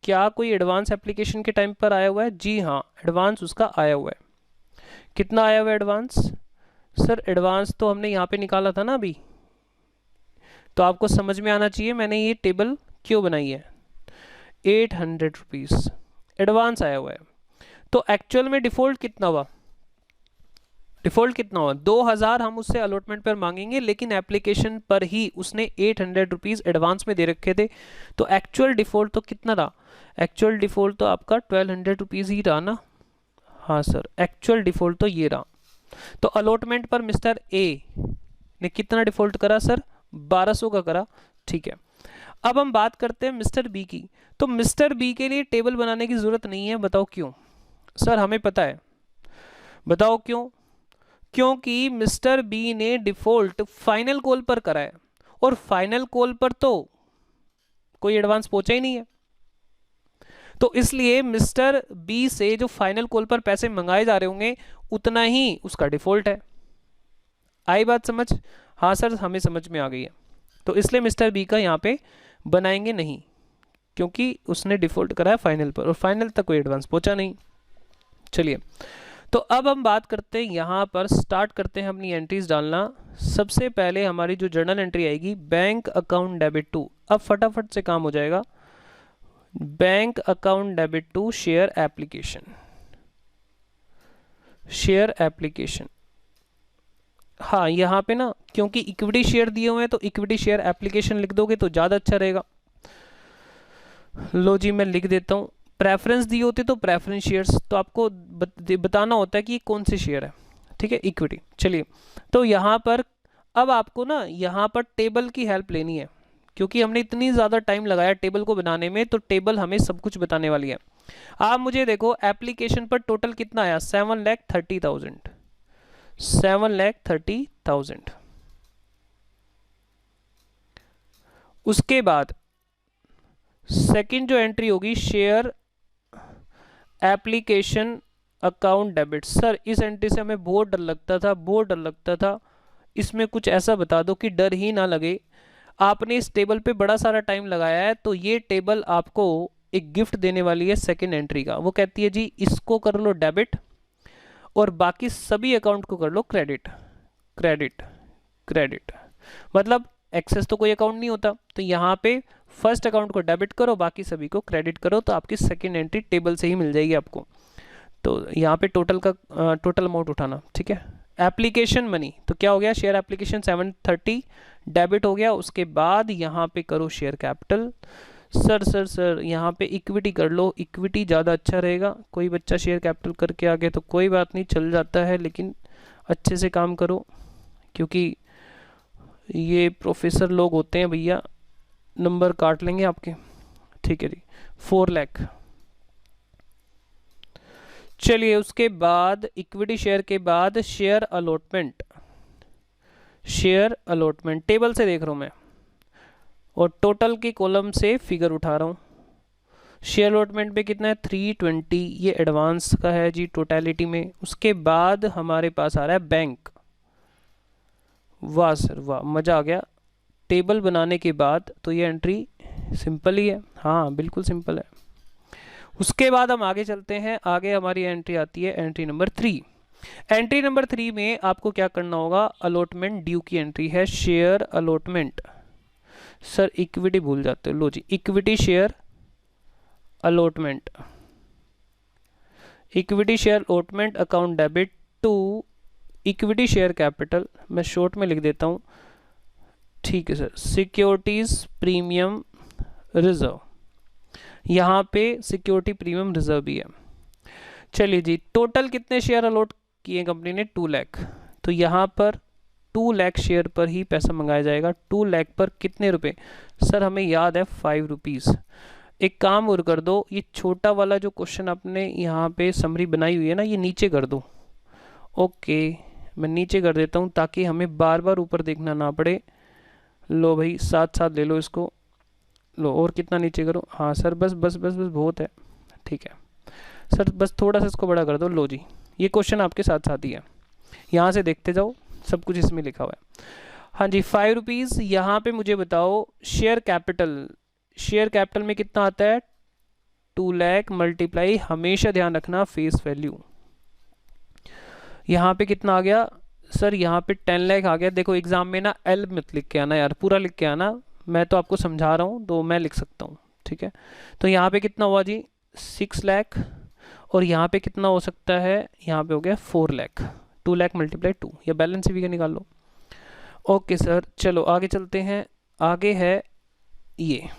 S1: क्या कोई एडवांस एप्लीकेशन के टाइम पर आया हुआ है, जी हाँ, एडवांस उसका आया हुआ है। कितना आया हुआ है एडवांस, सर एडवांस तो हमने यहाँ पे निकाला था ना अभी, तो आपको समझ में आना चाहिए मैंने ये टेबल क्यों बनाई है। 800 रुपीज़ एडवांस आया हुआ है, तो एक्चुअल में डिफ़ॉल्ट कितना हुआ, डिफ़ॉल्ट कितना हुआ, 2000 हम उससे अलॉटमेंट पर मांगेंगे, लेकिन एप्लीकेशन पर ही उसने 800 रुपीज़ एडवांस में दे रखे थे, तो एक्चुअल डिफ़ॉल्ट तो कितना रहा, एक्चुअल डिफ़ॉल्ट तो आपका 1200 रुपीज़ ही रहा ना। हाँ सर, एक्चुअल डिफ़ॉल्ट तो ये रहा। तो अलॉटमेंट पर मिस्टर ए ने कितना डिफ़ॉल्ट करा सर, 1200 का करा। ठीक है, अब हम बात करते हैं मिस्टर बी की। तो मिस्टर बी के लिए टेबल बनाने की ज़रूरत नहीं है, बताओ क्यों, सर हमें पता है, बताओ क्यों, क्योंकि मिस्टर बी ने डिफ़ॉल्ट फाइनल कॉल पर करा है, और फाइनल कॉल पर तो कोई एडवांस पहुंचा ही नहीं है, तो इसलिए मिस्टर बी से जो फाइनल कॉल पर पैसे मंगाए जा रहे होंगे उतना ही उसका डिफ़ॉल्ट है। आई बात समझ, हाँ सर हमें समझ में आ गई है। तो इसलिए मिस्टर बी का यहाँ पे बनाएंगे नहीं, क्योंकि उसने डिफ़ॉल्ट करा है फाइनल पर, और फाइनल तक कोई एडवांस पहुंचा नहीं। चलिए, तो अब हम बात करते हैं, यहाँ पर स्टार्ट करते हैं अपनी एंट्रीज डालना। सबसे पहले हमारी जो जर्नल एंट्री आएगी, बैंक अकाउंट डेबिट टू, अब फटाफट से काम हो जाएगा। Bank account debit to share application, share application. हाँ यहाँ पे ना, क्योंकि इक्विटी शेयर दिए हुए हैं तो इक्विटी शेयर एप्लीकेशन लिख दोगे तो ज़्यादा अच्छा रहेगा। लो जी, मैं लिख देता हूँ। प्रेफरेंस दी होती तो प्रेफरेंस शेयर्स, तो आपको बताना होता है कि कौन से शेयर है। ठीक है, इक्विटी। चलिए, तो यहाँ पर अब आपको ना यहाँ पर टेबल की हेल्प लेनी है, क्योंकि हमने इतनी ज़्यादा टाइम लगाया टेबल को बनाने में, तो टेबल हमें सब कुछ बताने वाली है। आप मुझे देखो, एप्लीकेशन पर टोटल कितना आया, 7,30,000, 7,30,000। उसके बाद सेकंड जो एंट्री होगी, share application account debit. Sir इस एंट्री से हमें बहुत डर लगता था, बहुत डर लगता था। इसमें कुछ ऐसा बता दो कि डर ही ना लगे। आपने इस टेबल पे बड़ा सारा टाइम लगाया है, तो ये टेबल आपको एक गिफ्ट देने वाली है सेकंड एंट्री का। वो कहती है जी इसको कर लो डेबिट, और बाकी सभी अकाउंट को कर लो क्रेडिट, क्रेडिट, क्रेडिट। मतलब एक्सेस तो कोई अकाउंट नहीं होता, तो यहाँ पे फर्स्ट अकाउंट को डेबिट करो, बाकी सभी को क्रेडिट करो, तो आपकी सेकंड एंट्री टेबल से ही मिल जाएगी आपको। तो यहाँ पे टोटल का टोटल अमाउंट उठाना। ठीक है, एप्लीकेशन मनी, तो क्या हो गया, शेयर एप्लीकेशन 730 डेबिट हो गया। उसके बाद यहाँ पे करो शेयर कैपिटल। सर यहाँ पे इक्विटी कर लो, इक्विटी ज़्यादा अच्छा रहेगा। कोई बच्चा शेयर कैपिटल करके आ गया तो कोई बात नहीं, चल जाता है, लेकिन अच्छे से काम करो, क्योंकि ये प्रोफेसर लोग होते हैं भैया, नंबर काट लेंगे आपके, ठीक है जी, 4 लाख। चलिए उसके बाद इक्विटी शेयर के बाद share allotment, share allotment table से देख रहा हूँ मैं और टोटल के कॉलम से फिगर उठा रहा हूँ। शेयर अलॉटमेंट पे कितना है 320, ये एडवांस का है जी टोटलिटी में। उसके बाद हमारे पास आ रहा है बैंक। वाह सर वाह, मज़ा आ गया। टेबल बनाने के बाद तो ये एंट्री सिंपल ही है, हाँ बिल्कुल सिंपल है। उसके बाद हम आगे चलते हैं, आगे हमारी एंट्री आती है एंट्री नंबर 3। एंट्री नंबर 3 में आपको क्या करना होगा, अलॉटमेंट ड्यू की एंट्री है, शेयर अलॉटमेंट। सर इक्विटी भूल जाते हो, लो जी equity share allotment, equity share allotment account debit to equity share capital, मैं शॉर्ट में लिख देता हूँ, ठीक है सर, सिक्योरिटीज प्रीमियम रिजर्व, यहाँ पे सिक्योरिटी प्रीमियम रिजर्व भी है। चलिए जी, टोटल कितने शेयर अलॉट किए कंपनी ने, 2 लाख, तो यहाँ पर 2 लाख शेयर पर ही पैसा मंगाया जाएगा। 2 लाख पर कितने रुपए, सर हमें याद है 5 रुपीज़। एक काम और कर दो, ये छोटा वाला जो क्वेश्चन आपने यहाँ पे समरी बनाई हुई है ना, ये नीचे कर दो। ओके मैं नीचे कर देता हूँ ताकि हमें बार बार ऊपर देखना ना पड़े। लो भाई साथ साथ ले लो इसको, लो और कितना नीचे करो, हाँ सर बस बस बस बस बहुत है, ठीक है सर बस थोड़ा सा इसको बड़ा कर दो। लो जी ये क्वेश्चन आपके साथ साथ ही है, यहाँ से देखते जाओ, सब कुछ इसमें लिखा हुआ है। हाँ जी 5 रुपीज़। यहाँ पे मुझे बताओ शेयर कैपिटल, शेयर कैपिटल में कितना आता है 2 लाख मल्टीप्लाई, हमेशा ध्यान रखना फेस वैल्यू। यहाँ पे कितना आ गया सर, यहाँ पे 10 लाख आ गया। देखो एग्जाम में ना एल मत लिख के आना यार, पूरा लिख के आना, मैं तो आपको समझा रहा हूँ तो मैं लिख सकता हूँ, ठीक है। तो यहाँ पे कितना हुआ जी 6 लाख, और यहाँ पे कितना हो सकता है, यहाँ पे हो गया 4 लाख। 2 लाख मल्टीप्लाई 2, या बैलेंस भी निकाल लो। ओके सर चलो आगे चलते हैं। आगे है ये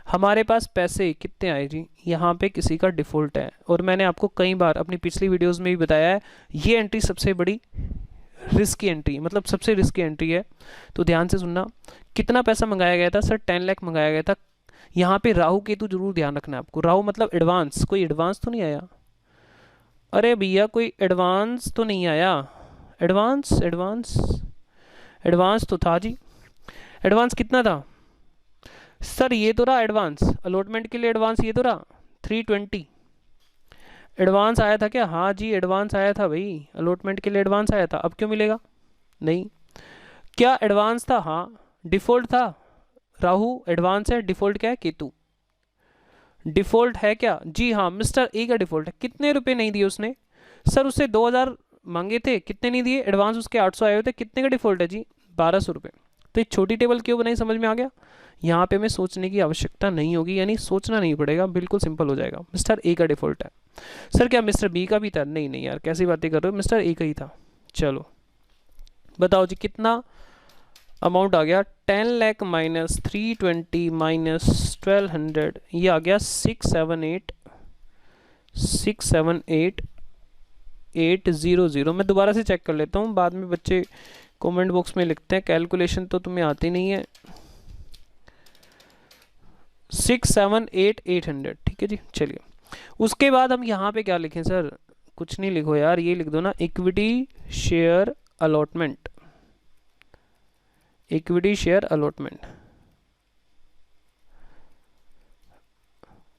S1: हमारे पास पैसे कितने आए जी, यहाँ पे किसी का डिफ़ॉल्ट है, और मैंने आपको कई बार अपनी पिछली वीडियोस में भी बताया है, ये एंट्री सबसे बड़ी रिस्क की एंट्री, मतलब सबसे रिस्की एंट्री है। तो ध्यान से सुनना, कितना पैसा मंगाया गया था सर, 10 लाख मंगाया गया था। यहाँ पे राहु केतु जरूर ध्यान रखना है आपको, राहु मतलब एडवांस, कोई एडवांस तो नहीं आया, अरे भैया कोई एडवांस तो नहीं आया, एडवांस एडवांस एडवांस तो था जी। एडवांस कितना था सर, ये तो रहा एडवांस, अलॉटमेंट के लिए एडवांस ये तो रहा 320। एडवांस आया था क्या, हाँ जी एडवांस आया था भाई, अलॉटमेंट के लिए एडवांस आया था। अब क्यों मिलेगा, नहीं क्या एडवांस था, हाँ डिफ़ॉल्ट था, राहु एडवांस है, डिफ़ॉल्ट क्या है केतु, डिफ़ॉल्ट है क्या जी, हाँ मिस्टर ए का डिफ़ॉल्ट है। कितने रुपए नहीं दिए उसने, सर उससे 2000 मांगे थे, कितने नहीं दिए, एडवांस उसके 800 आए हुए थे, कितने का डिफ़ॉल्ट है जी 1200 रुपये। तो एक छोटी टेबल क्यों बनाई, समझ में आ गया। यहाँ पे हमें सोचने की आवश्यकता नहीं होगी, यानी सोचना नहीं पड़ेगा, बिल्कुल सिंपल हो जाएगा। मिस्टर ए का डिफ़ॉल्ट है। सर क्या मिस्टर बी का भी था, नहीं नहीं यार कैसी बातें कर रहे हो, मिस्टर ए का ही था। चलो बताओ जी कितना अमाउंट आ गया, 10 लाख माइनस 320 माइनस 1200, ये आ गया 678,800। मैं दोबारा से चेक कर लेता हूँ, बाद में बच्चे कमेंट बॉक्स में लिखते हैं कैलकुलेशन तो तुम्हें आती नहीं है। 678,800, ठीक है जी। चलिए उसके बाद हम यहाँ पे क्या लिखें सर, कुछ नहीं लिखो यार, ये लिख दो ना equity share allotment, equity share allotment.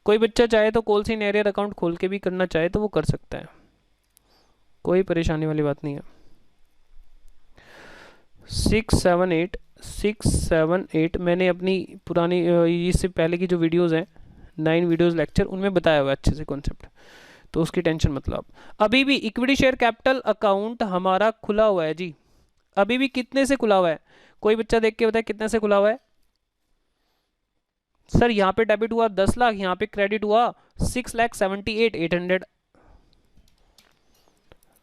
S1: कोई बच्चा चाहे तो कॉल इन एरियर अकाउंट खोल के भी करना चाहे तो वो कर सकता है, कोई परेशानी वाली बात नहीं है। 678 मैंने अपनी पुरानी इससे पहले की जो वीडियोस हैं 9 वीडियोस लेक्चर, उनमें बताया हुआ है अच्छे से कॉन्सेप्ट, तो उसकी टेंशन मतलब। अभी भी इक्विटी शेयर कैपिटल अकाउंट हमारा खुला हुआ है जी, अभी भी कितने से खुला हुआ है, कोई बच्चा देख के बताए कितने से खुला हुआ है। सर यहाँ पे डेबिट हुआ 10 लाख, यहाँ पे क्रेडिट हुआ 6,78,800।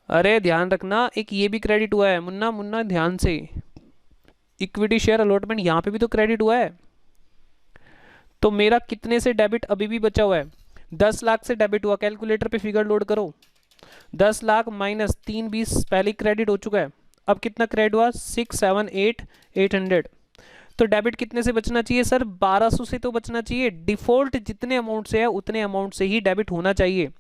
S1: अरे ध्यान रखना, एक ये भी क्रेडिट हुआ है, मुन्ना मुन्ना ध्यान से, इक्विटी शेयर अलॉटमेंट यहाँ पे भी तो क्रेडिट हुआ है। तो मेरा कितने से डेबिट अभी भी बचा हुआ है, 10 लाख से डेबिट हुआ, कैलकुलेटर पे फिगर लोड करो, 10 लाख माइनस 320 पहले क्रेडिट हो चुका है, अब कितना क्रेडिट हुआ 678,800। तो डेबिट कितने से बचना चाहिए सर? 1200 से तो बचना चाहिए। डिफॉल्ट जितने अमाउंट से है उतने अमाउंट से ही डेबिट होना चाहिए,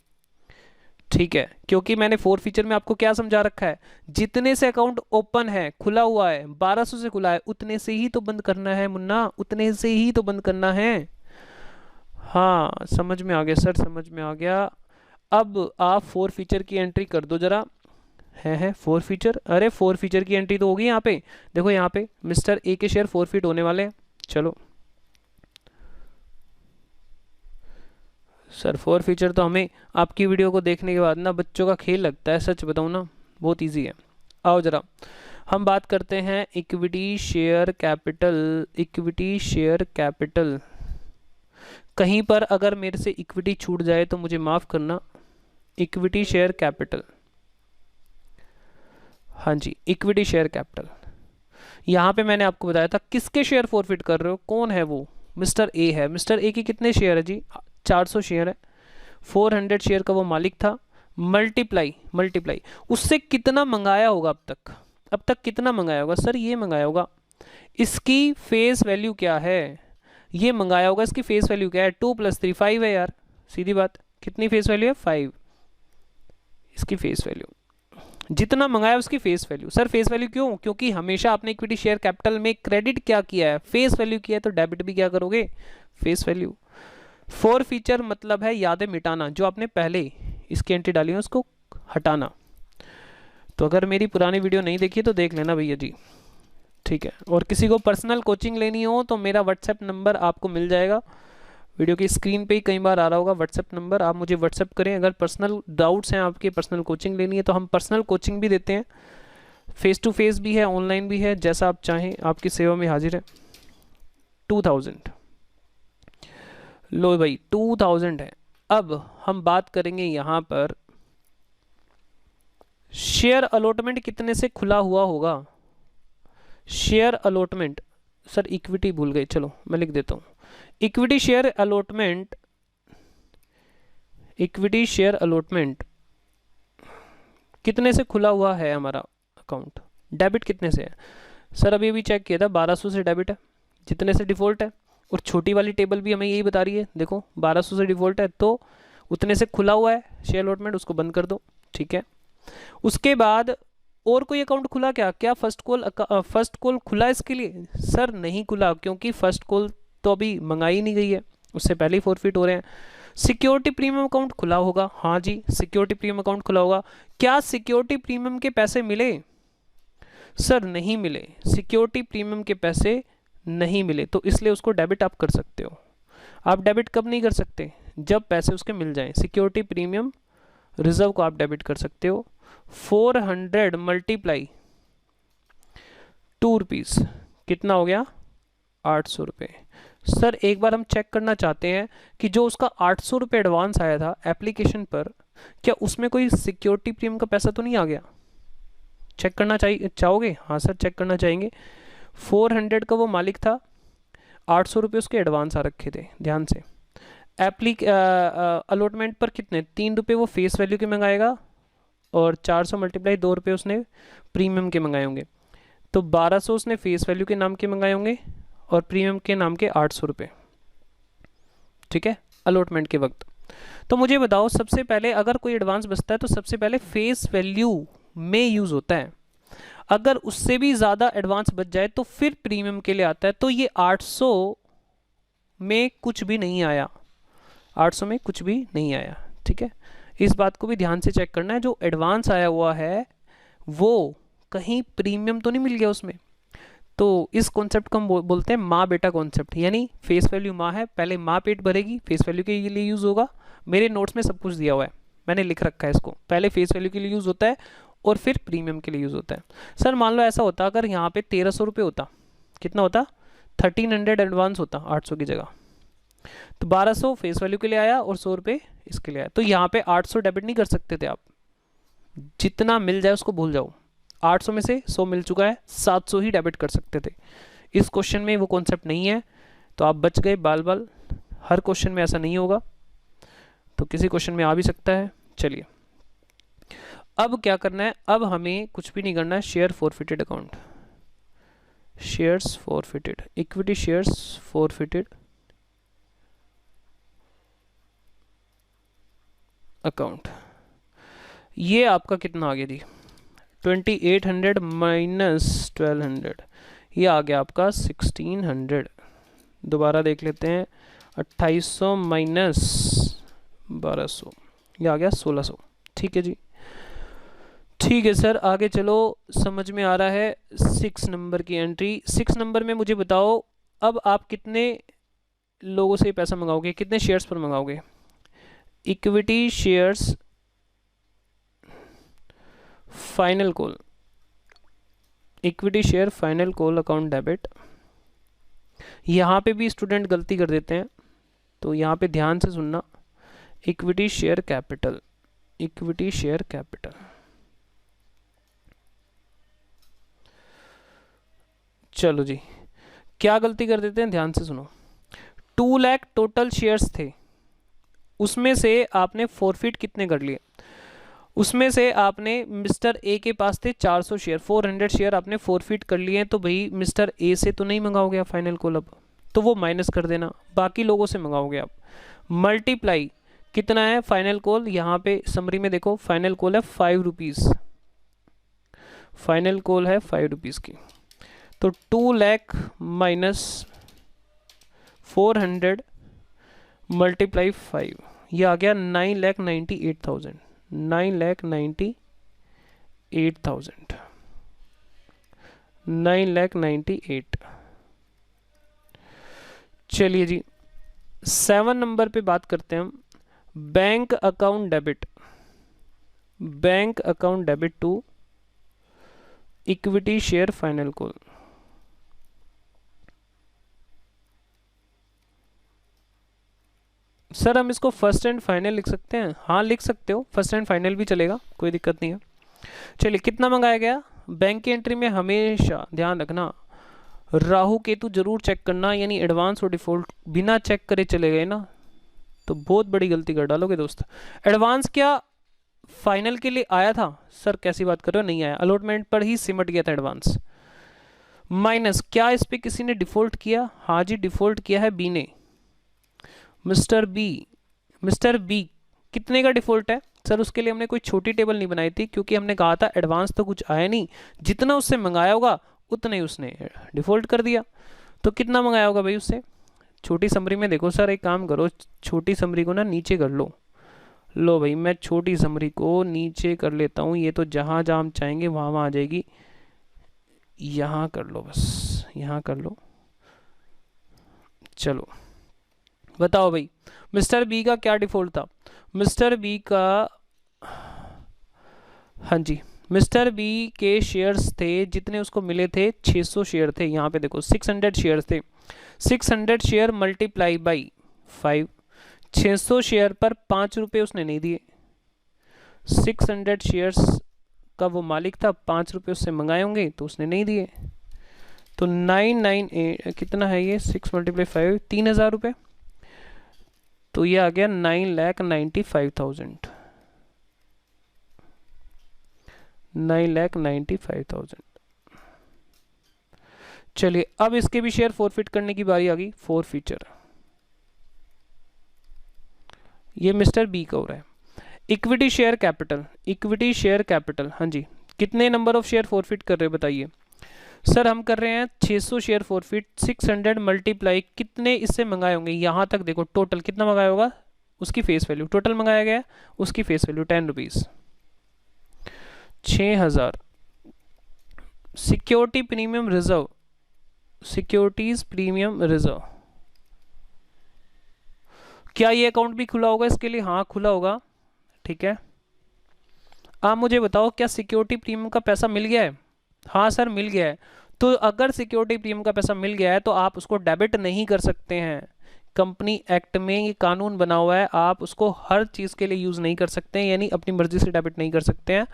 S1: ठीक है, क्योंकि मैंने फोर फीचर में आपको क्या समझा रखा है, जितने से अकाउंट ओपन है, खुला हुआ है, 1200 से खुला है, उतने से ही तो बंद करना है मुन्ना, उतने से ही तो बंद करना है। हाँ समझ में आ गया सर, समझ में आ गया। अब आप फोर फीचर की एंट्री कर दो जरा। है फोर फीचर, अरे फोर फीचर की एंट्री तो होगी यहाँ पे, देखो यहाँ पे मिस्टर ए के शेयर फोरफिट होने वाले हैं। चलो सर फोर फीचर तो हमें आपकी वीडियो को देखने के बाद ना बच्चों का खेल लगता है, सच बताऊँ ना, बहुत इजी है। आओ जरा हम बात करते हैं equity share capital. Equity share capital, कहीं पर अगर मेरे से इक्विटी छूट जाए तो मुझे माफ़ करना। इक्विटी शेयर कैपिटल, हाँ जी इक्विटी शेयर कैपिटल। यहाँ पे मैंने आपको बताया था किसके शेयर फॉरफिट कर रहे हो, कौन है वो, मिस्टर ए है। मिस्टर ए के कितने शेयर है जी? 400 शेयर है, 400 शेयर का वो मालिक था। मल्टीप्लाई मल्टीप्लाई उससे कितना मंगाया होगा अब तक कितना मंगाया होगा सर? ये मंगाया होगा, इसकी फेस वैल्यू क्या है, ये मंगाया होगा, इसकी फेस वैल्यू क्या है? 2 + 3 5 है यार, सीधी बात। कितनी फेस वैल्यू है? 5। इसकी फेस वैल्यू जितना मंगाया उसकी face value. Sir face value क्यों? क्योंकि हमेशा आपने इक्विटी शेयर कैपिटल में क्रेडिट क्या किया है? फेस वैल्यू किया है, तो डेबिट भी क्या करोगे? Face value. फोर फीचर मतलब है यादें मिटाना, जो आपने पहले इसकी एंट्री डाली है उसको हटाना। तो अगर मेरी पुरानी वीडियो नहीं देखी तो देख लेना भैया जी, ठीक है। और किसी को पर्सनल कोचिंग लेनी हो तो मेरा व्हाट्सएप नंबर आपको मिल जाएगा, वीडियो की स्क्रीन पे ही कई बार आ रहा होगा व्हाट्सएप नंबर, आप मुझे व्हाट्सएप करें। अगर पर्सनल डाउट्स हैं आपके, पर्सनल कोचिंग लेनी है तो हम पर्सनल कोचिंग भी देते हैं, फेस टू फेस भी है, ऑनलाइन भी है, जैसा आप चाहें, आपकी सेवा में हाजिर है। 2000 लो भाई 2000 है। अब हम बात करेंगे यहाँ पर शेयर अलॉटमेंट कितने से खुला हुआ होगा? शेयर अलॉटमेंट, सर इक्विटी भूल गए, चलो मैं लिख देता हूँ। Equity share allotment, equity share allotment कितने से खुला हुआ है हमारा अकाउंट? डेबिट कितने से है? सर अभी भी चेक किया था, 1200 से डेबिट है, जितने से डिफ़ॉल्ट है। और छोटी वाली टेबल भी हमें यही बता रही है, देखो 1200 से डिफ़ॉल्ट है तो उतने से खुला हुआ है शेयर अलॉटमेंट, उसको बंद कर दो, ठीक है। उसके बाद और कोई अकाउंट खुला क्या? क्या फर्स्ट कॉल खुला इसके लिए? सर नहीं खुला, क्योंकि फर्स्ट कॉल तो अभी मंगाई नहीं गई है, उससे पहले ही फॉरफिट हो रहे हैं। सिक्योरिटी प्रीमियम अकाउंट खुला होगा, हाँ जी सिक्योरिटी प्रीमियम अकाउंट खुला होगा। क्या सिक्योरिटी प्रीमियम के पैसे मिले? सर नहीं मिले, सिक्योरिटी प्रीमियम के पैसे नहीं मिले, तो इसलिए उसको डेबिट आप कर सकते हो। आप डेबिट कब नहीं कर सकते? जब पैसे उसके मिल जाएं। सिक्योरिटी प्रीमियम रिजर्व को आप डेबिट कर सकते हो। 400 मल्टीप्लाई 2 रुपीज़ कितना हो गया? 800 रुपये। सर एक बार हम चेक करना चाहते हैं कि जो उसका 800 रुपये एडवांस आया था एप्लीकेशन पर, क्या उसमें कोई सिक्योरिटी प्रीमियम का पैसा तो नहीं आ गया? चेक करना चाहोगे? हाँ सर चेक करना चाहेंगे। 400 का वो मालिक था, 800 रुपये उसके एडवांस आ रखे थे, ध्यान से। अलॉटमेंट पर कितने? 3 रुपये वो फेस वैल्यू के मंगाएगा और 400 मल्टीप्लाई 2 रुपये उसने प्रीमियम के मंगाए होंगे, तो 1200 उसने फेस वैल्यू के नाम के मंगाए होंगे और प्रीमियम के नाम के 800 रुपये, ठीक है, अलॉटमेंट के वक्त। तो मुझे बताओ सबसे पहले अगर कोई एडवांस बचता है तो सबसे पहले फेस वैल्यू में यूज़ होता है, अगर उससे भी ज़्यादा एडवांस बच जाए तो फिर प्रीमियम के लिए आता है। तो ये 800 में कुछ भी नहीं आया, 800 में कुछ भी नहीं आया, ठीक है। इस बात को भी ध्यान से चेक करना है, जो एडवांस आया हुआ है वो कहीं प्रीमियम तो नहीं मिल गया उसमें। तो इस कॉन्सेप्ट को हम बोलते हैं माँ बेटा कॉन्सेप्ट, यानी फेस वैल्यू माँ है, पहले माँ पेट भरेगी, फेस वैल्यू के लिए यूज़ होगा। मेरे नोट्स में सब कुछ दिया हुआ है, मैंने लिख रखा है इसको, पहले फेस वैल्यू के लिए यूज़ होता है और फिर प्रीमियम के लिए यूज़ होता है। सर मान लो ऐसा होता अगर यहाँ पे 1300 रुपये होता, कितना होता? 1300 एडवांस होता 800 की जगह, तो 1200 फेस वैल्यू के लिए आया और 100 रुपये इसके लिए आया, तो यहाँ पे 800 डेबिट नहीं कर सकते थे आप, जितना मिल जाए उसको भूल जाओ। 800 में से 100 मिल चुका है, 700 ही डेबिट कर सकते थे। इस क्वेश्चन में वो कॉन्सेप्ट नहीं है, तो आप बच गए बाल। हर क्वेश्चन में ऐसा नहीं होगा, तो किसी क्वेश्चन में आ भी सकता है। चलिए अब क्या करना है, अब हमें कुछ भी नहीं करना है। Share forfeited account, shares forfeited, equity shares forfeited account, ये आपका कितना आ गया जी, 2800 माइनस 1200, ये आ गया आपका 1600। दोबारा देख लेते हैं, 2800 माइनस 1200, ये आ गया 1600। ठीक है जी, ठीक है सर, आगे चलो। समझ में आ रहा है 6 नंबर की एंट्री। 6 नंबर में मुझे बताओ, अब आप कितने लोगों से पैसा मंगाओगे, कितने शेयर्स पर मंगाओगे? Equity shares final call, equity share final call account debit. यहाँ पे भी स्टूडेंट गलती कर देते हैं, तो यहाँ पे ध्यान से सुनना। Equity share capital, equity share capital, चलो जी, क्या गलती कर देते हैं, ध्यान से सुनो। 2 लाख टोटल शेयर्स थे, उसमें से आपने फॉरफिट कितने कर लिए? उसमें से आपने मिस्टर ए के पास थे 400 शेयर, 400 शेयर आपने फॉरफिट कर लिए हैं, तो भाई मिस्टर ए से तो नहीं मंगाओगे आप फाइनल कॉल, अब तो वो माइनस कर देना, बाकी लोगों से मंगाओगे आप। मल्टीप्लाई कितना है फाइनल कॉल, यहाँ पे समरी में देखो, फाइनल कॉल है 5 रुपीज़, फाइनल कॉल है 5 रुपीज़ की। तो 2 लाख माइनस 400 मल्टीप्लाई 5, ये आ गया 9,98,000, 9,98,000, 9,98,000। चलिए जी, 7 नंबर पे बात करते हैं हम। Bank account debit, bank account debit to equity share final call. Sir हम इसको फर्स्ट एंड फाइनल लिख सकते हैं? हाँ लिख सकते हो, फर्स्ट एंड फाइनल भी चलेगा, कोई दिक्कत नहीं है। चलिए, कितना मंगाया गया? बैंक की एंट्री में हमेशा ध्यान रखना, राहु केतु जरूर चेक करना, यानी एडवांस और डिफॉल्ट बिना चेक करे चले गए ना तो बहुत बड़ी गलती कर डालोगे दोस्त। एडवांस क्या फाइनल के लिए आया था? सर कैसी बात कर रहे हो, नहीं आया, अलॉटमेंट पर ही सिमट गया था एडवांस। माइनस क्या इस पे किसी ने डिफॉल्ट किया? हाँ जी, डिफॉल्ट किया है बी ने, मिस्टर बी। मिस्टर बी कितने का डिफॉल्ट है? सर उसके लिए हमने कोई छोटी टेबल नहीं बनाई थी, क्योंकि हमने कहा था एडवांस तो कुछ आया नहीं, जितना उससे मंगाया होगा उतना ही उसने डिफॉल्ट कर दिया। तो कितना मंगाया होगा भाई उससे? छोटी समरी में देखो सर, एक काम करो, छोटी समरी को ना नीचे कर लो। लो भाई, मैं छोटी समरी को नीचे कर लेता हूँ, ये तो जहाँ जहाँ हम चाहेंगे वहाँ वहाँ आ जाएगी। यहाँ कर लो, बस यहाँ कर लो। चलो बताओ भाई, मिस्टर बी का क्या डिफॉल्ट था? मिस्टर बी का, हाँ जी, मिस्टर बी के शेयर्स थे जितने उसको मिले थे 600 शेयर थे, यहाँ पे देखो 600 शेयर थे। 600 शेयर मल्टीप्लाई बाई 5, 600 शेयर पर 5 रुपये उसने नहीं दिए। 600 शेयर्स का वो मालिक था, 5 रुपये उससे मंगाए होंगे तो उसने नहीं दिए। तो 998 कितना है ये, 6 मल्टीप्लाई 5, 3,000 रुपये, तो ये आ गया 9,95,000, 9,95,000। चलिए, अब इसके भी शेयर फॉरफिट करने की बारी आ गई। फॉरफीचर, ये मिस्टर बी का हो रहा है। Equity share capital, equity share capital, हाँ जी, कितने नंबर ऑफ शेयर फॉरफिट कर रहे हैं बताइए? सर हम कर रहे हैं 600 शेयर फॉरफिट, 600 मल्टीप्लाई कितने इससे मंगाए होंगे, यहाँ तक देखो टोटल कितना मंगाया होगा, उसकी फेस वैल्यू टोटल मंगाया गया, उसकी face value 10 rupees, 6,000। Security premium reserve, securities premium reserve, क्या ये अकाउंट भी खुला होगा इसके लिए? हाँ खुला होगा, ठीक है। आप मुझे बताओ, क्या सिक्योरिटी प्रीमियम का पैसा मिल गया है? हाँ सर मिल गया है। तो अगर सिक्योरिटी प्रीमियम का पैसा मिल गया है तो आप उसको डेबिट नहीं कर सकते हैं। कंपनी एक्ट में ये कानून बना हुआ है, आप उसको हर चीज़ के लिए यूज़ नहीं कर सकते हैं, यानी अपनी मर्जी से डेबिट नहीं कर सकते हैं।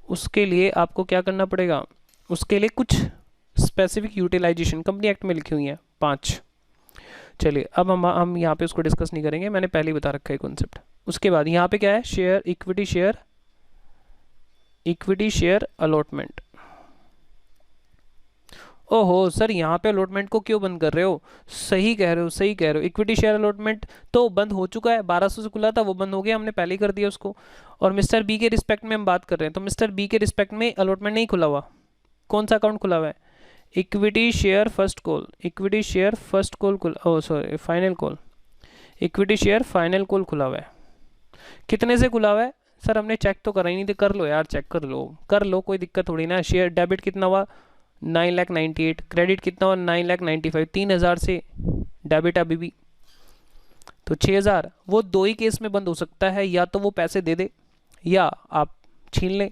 S1: उसके लिए आपको क्या करना पड़ेगा? उसके लिए कुछ स्पेसिफिक यूटिलाइजेशन कंपनी एक्ट में लिखी हुई है 5। चलिए, अब हम यहाँ पे उसको डिस्कस नहीं करेंगे, मैंने पहले ही बता रखा है कॉन्सेप्ट। उसके बाद यहाँ पे क्या है? Share, equity share, equity share allotment. ओहो सर, यहाँ पे अलॉटमेंट को क्यों बंद कर रहे हो? सही कह रहे हो, सही कह रहे हो। इक्विटी शेयर अलॉटमेंट तो बंद हो चुका है, 1200 से खुला था वो बंद हो गया, हमने पहले ही कर दिया उसको। और मिस्टर बी के रिस्पेक्ट में हम बात कर रहे हैं, तो मिस्टर बी के रिस्पेक्ट में अलॉटमेंट नहीं खुला हुआ। कौन सा अकाउंट खुला हुआ है? Equity share first call, equity share first call खुला, oh sorry final call, equity share final call खुला हुआ है। कितने से खुला हुआ है? सर हमने चेक तो करा ही नहीं, तो कर लो यार, चेक कर लो, कोई दिक्कत थोड़ी ना। शेयर डेबिट कितना हुआ? 9,98,000। क्रेडिट कितना हुआ? 9,95,000। 3,000 से डेबिट अभी भी, तो 6,000। वो दो ही केस में बंद हो सकता है, या तो वो पैसे दे दे या आप छीन लें,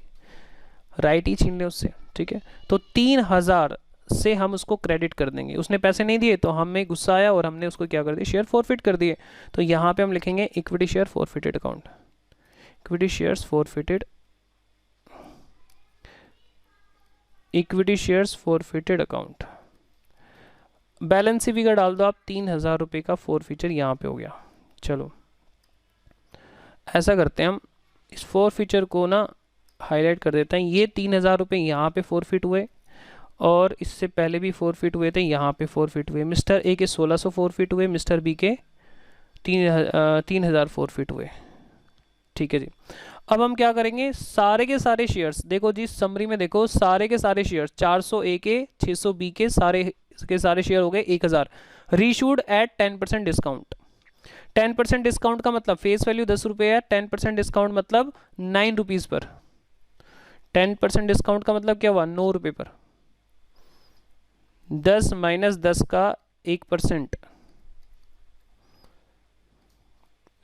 S1: राइट ही छीन लें उससे, ठीक है। तो 3,000 से हम उसको क्रेडिट कर देंगे। उसने पैसे नहीं दिए तो हमें गुस्सा आया और हमने उसको क्या कर दिया? शेयर फॉरफिट कर दिए। तो यहाँ पे हम लिखेंगे equity share forfeited account, equity shares forfeited, equity shares forfeited account. Balancing figure डाल दो आप, 3,000 रुपये का फॉरफीचर यहाँ पे हो गया। चलो ऐसा करते हैं, हम इस फॉरफीचर को ना हाईलाइट कर देते हैं। ये 3,000 रुपये यहाँ पे फॉरफिट हुए, और इससे पहले भी फॉरफिट हुए थे, यहाँ पे फॉरफिट हुए। मिस्टर ए के 1,600 फॉरफिट हुए, मिस्टर बी के 3,000 फॉरफिट हुए, ठीक है जी। अब हम क्या करेंगे, सारे के सारे शेयर्स, देखो जी समरी में देखो, सारे के सारे शेयर्स 400 ए के 600 बी के सारे शेयर हो गए 1,000, रीशूड एट 10% डिस्काउंट। 10% डिस्काउंट का मतलब फेस वैल्यू 10 रुपये है, 10% डिस्काउंट मतलब 9 रुपीज़ पर। 10% डिस्काउंट का मतलब क्या हुआ? 9 रुपये पर। 10 माइनस 10 का 1%,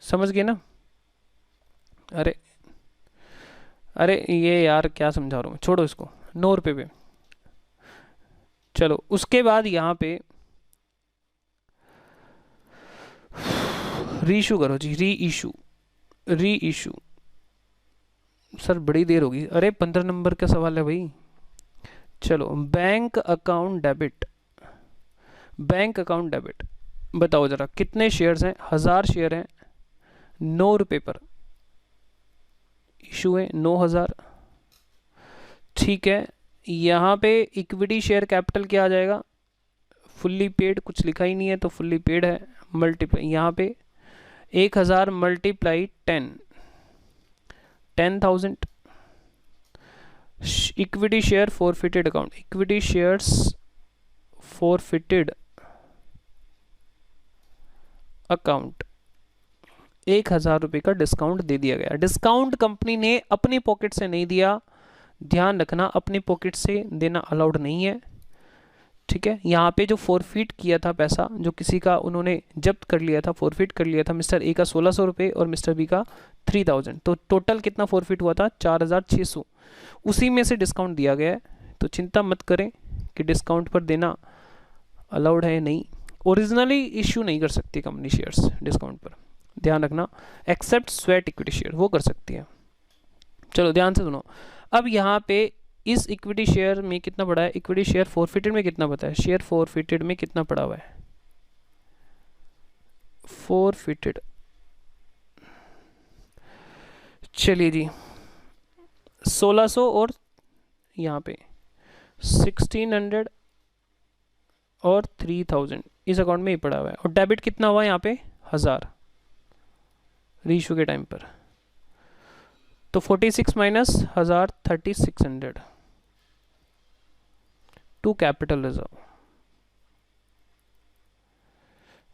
S1: समझ गए ना? अरे अरे ये यार क्या समझा रहा हूँ मैं, छोड़ो इसको। 9 रुपये पे। चलो उसके बाद यहाँ पे रीइशू करो जी, री इशू। सर बड़ी देर होगी, अरे 15 नंबर का सवाल है भाई। चलो bank account debit, bank account debit, बताओ जरा कितने शेयर्स हैं? 1,000 शेयर हैं, 9 रुपये पर इशू है, 9,000, ठीक है। यहाँ पे इक्विटी शेयर कैपिटल क्या आ जाएगा? फुल्ली पेड, कुछ लिखा ही नहीं है तो फुल्ली पेड है, मल्टीप्लाई यहाँ पे 1,000 multiply 10,000। Equity share forfeited account, equity shares forfeited account, 1,000 रुपये का डिस्काउंट दे दिया गया। डिस्काउंट कंपनी ने अपनी पॉकेट से नहीं दिया, ध्यान रखना अपनी पॉकेट से देना अलाउड नहीं है, ठीक है। यहाँ पे जो फॉरफिट किया था पैसा, जो किसी का उन्होंने जब्त कर लिया था, फॉरफिट कर लिया था, मिस्टर ए का 1,600 रुपये और मिस्टर बी का 3,000, तो टोटल कितना फॉरफिट हुआ था? 4,600। उसी में से डिस्काउंट दिया गया है, तो चिंता मत करें कि डिस्काउंट पर देना अलाउड है नहीं। ओरिजिनली इश्यू नहीं कर सकती कंपनी शेयर्स डिस्काउंट पर, ध्यान रखना, एक्सेप्ट स्वेट इक्विटी शेयर, वो कर सकती है। चलो ध्यान से सुनो। अब यहाँ पे इस इक्विटी शेयर में कितना पड़ा है? इक्विटी शेयर फॉरफिटेड में कितना पता है? शेयर फॉरफिटेड में कितना पड़ा हुआ है? फॉरफिटेड, चलिए जी 1,600 और यहाँ पे 1,600 और 3,000 इस अकाउंट में ही पड़ा हुआ है। और डेबिट कितना हुआ यहाँ पे? 1,000 रीइशू के टाइम पर, तो 46 minus 1,000 3,600 to capital reserve.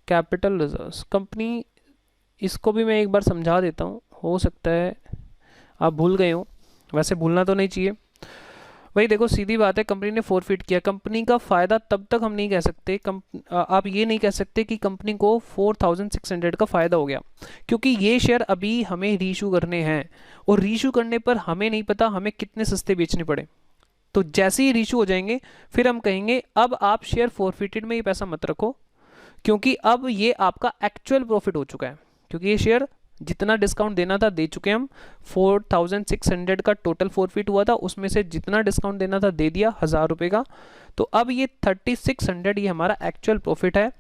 S1: Capital reserves company, इसको भी मैं एक बार समझा देता हूँ, हो सकता है आप भूल गए हो, वैसे भूलना तो नहीं चाहिए भाई। देखो सीधी बात है, कंपनी ने फॉरफिट किया, कंपनी का फ़ायदा तब तक हम नहीं कह सकते, आप ये नहीं कह सकते कि कंपनी को 4,600 का फ़ायदा हो गया, क्योंकि ये शेयर अभी हमें रीइशू करने हैं, और रीइशू करने पर हमें नहीं पता हमें कितने सस्ते बेचने पड़े। तो जैसे ही रीइशू हो जाएंगे फिर हम कहेंगे अब आप शेयर फॉरफिटेड में ये पैसा मत रखो, क्योंकि अब ये आपका एक्चुअल प्रॉफिट हो चुका है, क्योंकि ये शेयर जितना डिस्काउंट देना था दे चुके हम। 4,600 का टोटल फॉरफिट हुआ था, उसमें से जितना डिस्काउंट देना था दे दिया 1,000 रुपये का, तो अब ये 3,600 ये हमारा एक्चुअल प्रॉफिट है।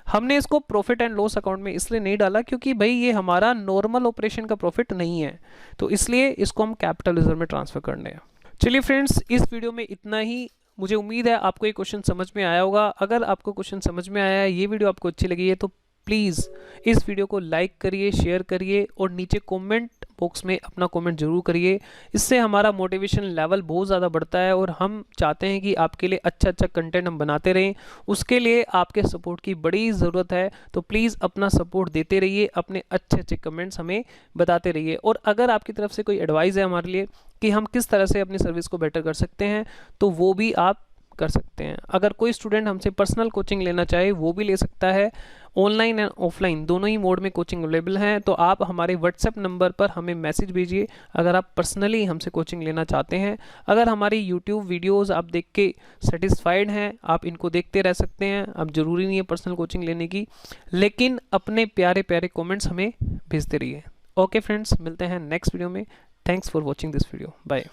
S1: हमने इसको प्रॉफिट एंड लॉस अकाउंट में इसलिए नहीं डाला क्योंकि भाई ये हमारा नॉर्मल ऑपरेशन का प्रॉफिट नहीं है, तो इसलिए इसको हम कैपिटल रिजर्व में ट्रांसफर करने हैं। चलिए फ्रेंड्स, इस वीडियो में इतना ही। मुझे उम्मीद है आपको ये क्वेश्चन समझ में आया होगा। अगर आपको क्वेश्चन समझ में आया है, ये वीडियो आपको अच्छी लगी है, तो प्लीज़ इस वीडियो को लाइक करिए, शेयर करिए और नीचे कमेंट बॉक्स में अपना कमेंट जरूर करिए। इससे हमारा मोटिवेशन लेवल बहुत ज़्यादा बढ़ता है और हम चाहते हैं कि आपके लिए अच्छा अच्छा कंटेंट हम बनाते रहें। उसके लिए आपके सपोर्ट की बड़ी ज़रूरत है, तो प्लीज़ अपना सपोर्ट देते रहिए, अपने अच्छे अच्छे कमेंट्स हमें बताते रहिए। और अगर आपकी तरफ से कोई एडवाइस है हमारे लिए कि हम किस तरह से अपनी सर्विस को बेटर कर सकते हैं, तो वो भी आप कर सकते हैं। अगर कोई स्टूडेंट हमसे पर्सनल कोचिंग लेना चाहे वो भी ले सकता है। ऑनलाइन एंड ऑफलाइन दोनों ही मोड में कोचिंग अवेलेबल हैं। तो आप हमारे व्हाट्सएप नंबर पर हमें मैसेज भेजिए अगर आप पर्सनली हमसे कोचिंग लेना चाहते हैं। अगर हमारी यूट्यूब वीडियोस आप देख के सेटिस्फाइड हैं, आप इनको देखते रह सकते हैं। अब ज़रूरी नहीं है पर्सनल कोचिंग लेने की, लेकिन अपने प्यारे प्यारे कॉमेंट्स हमें भेजते रहिए। ओके फ्रेंड्स, मिलते हैं नेक्स्ट वीडियो में। Thanks for watching this video. Bye.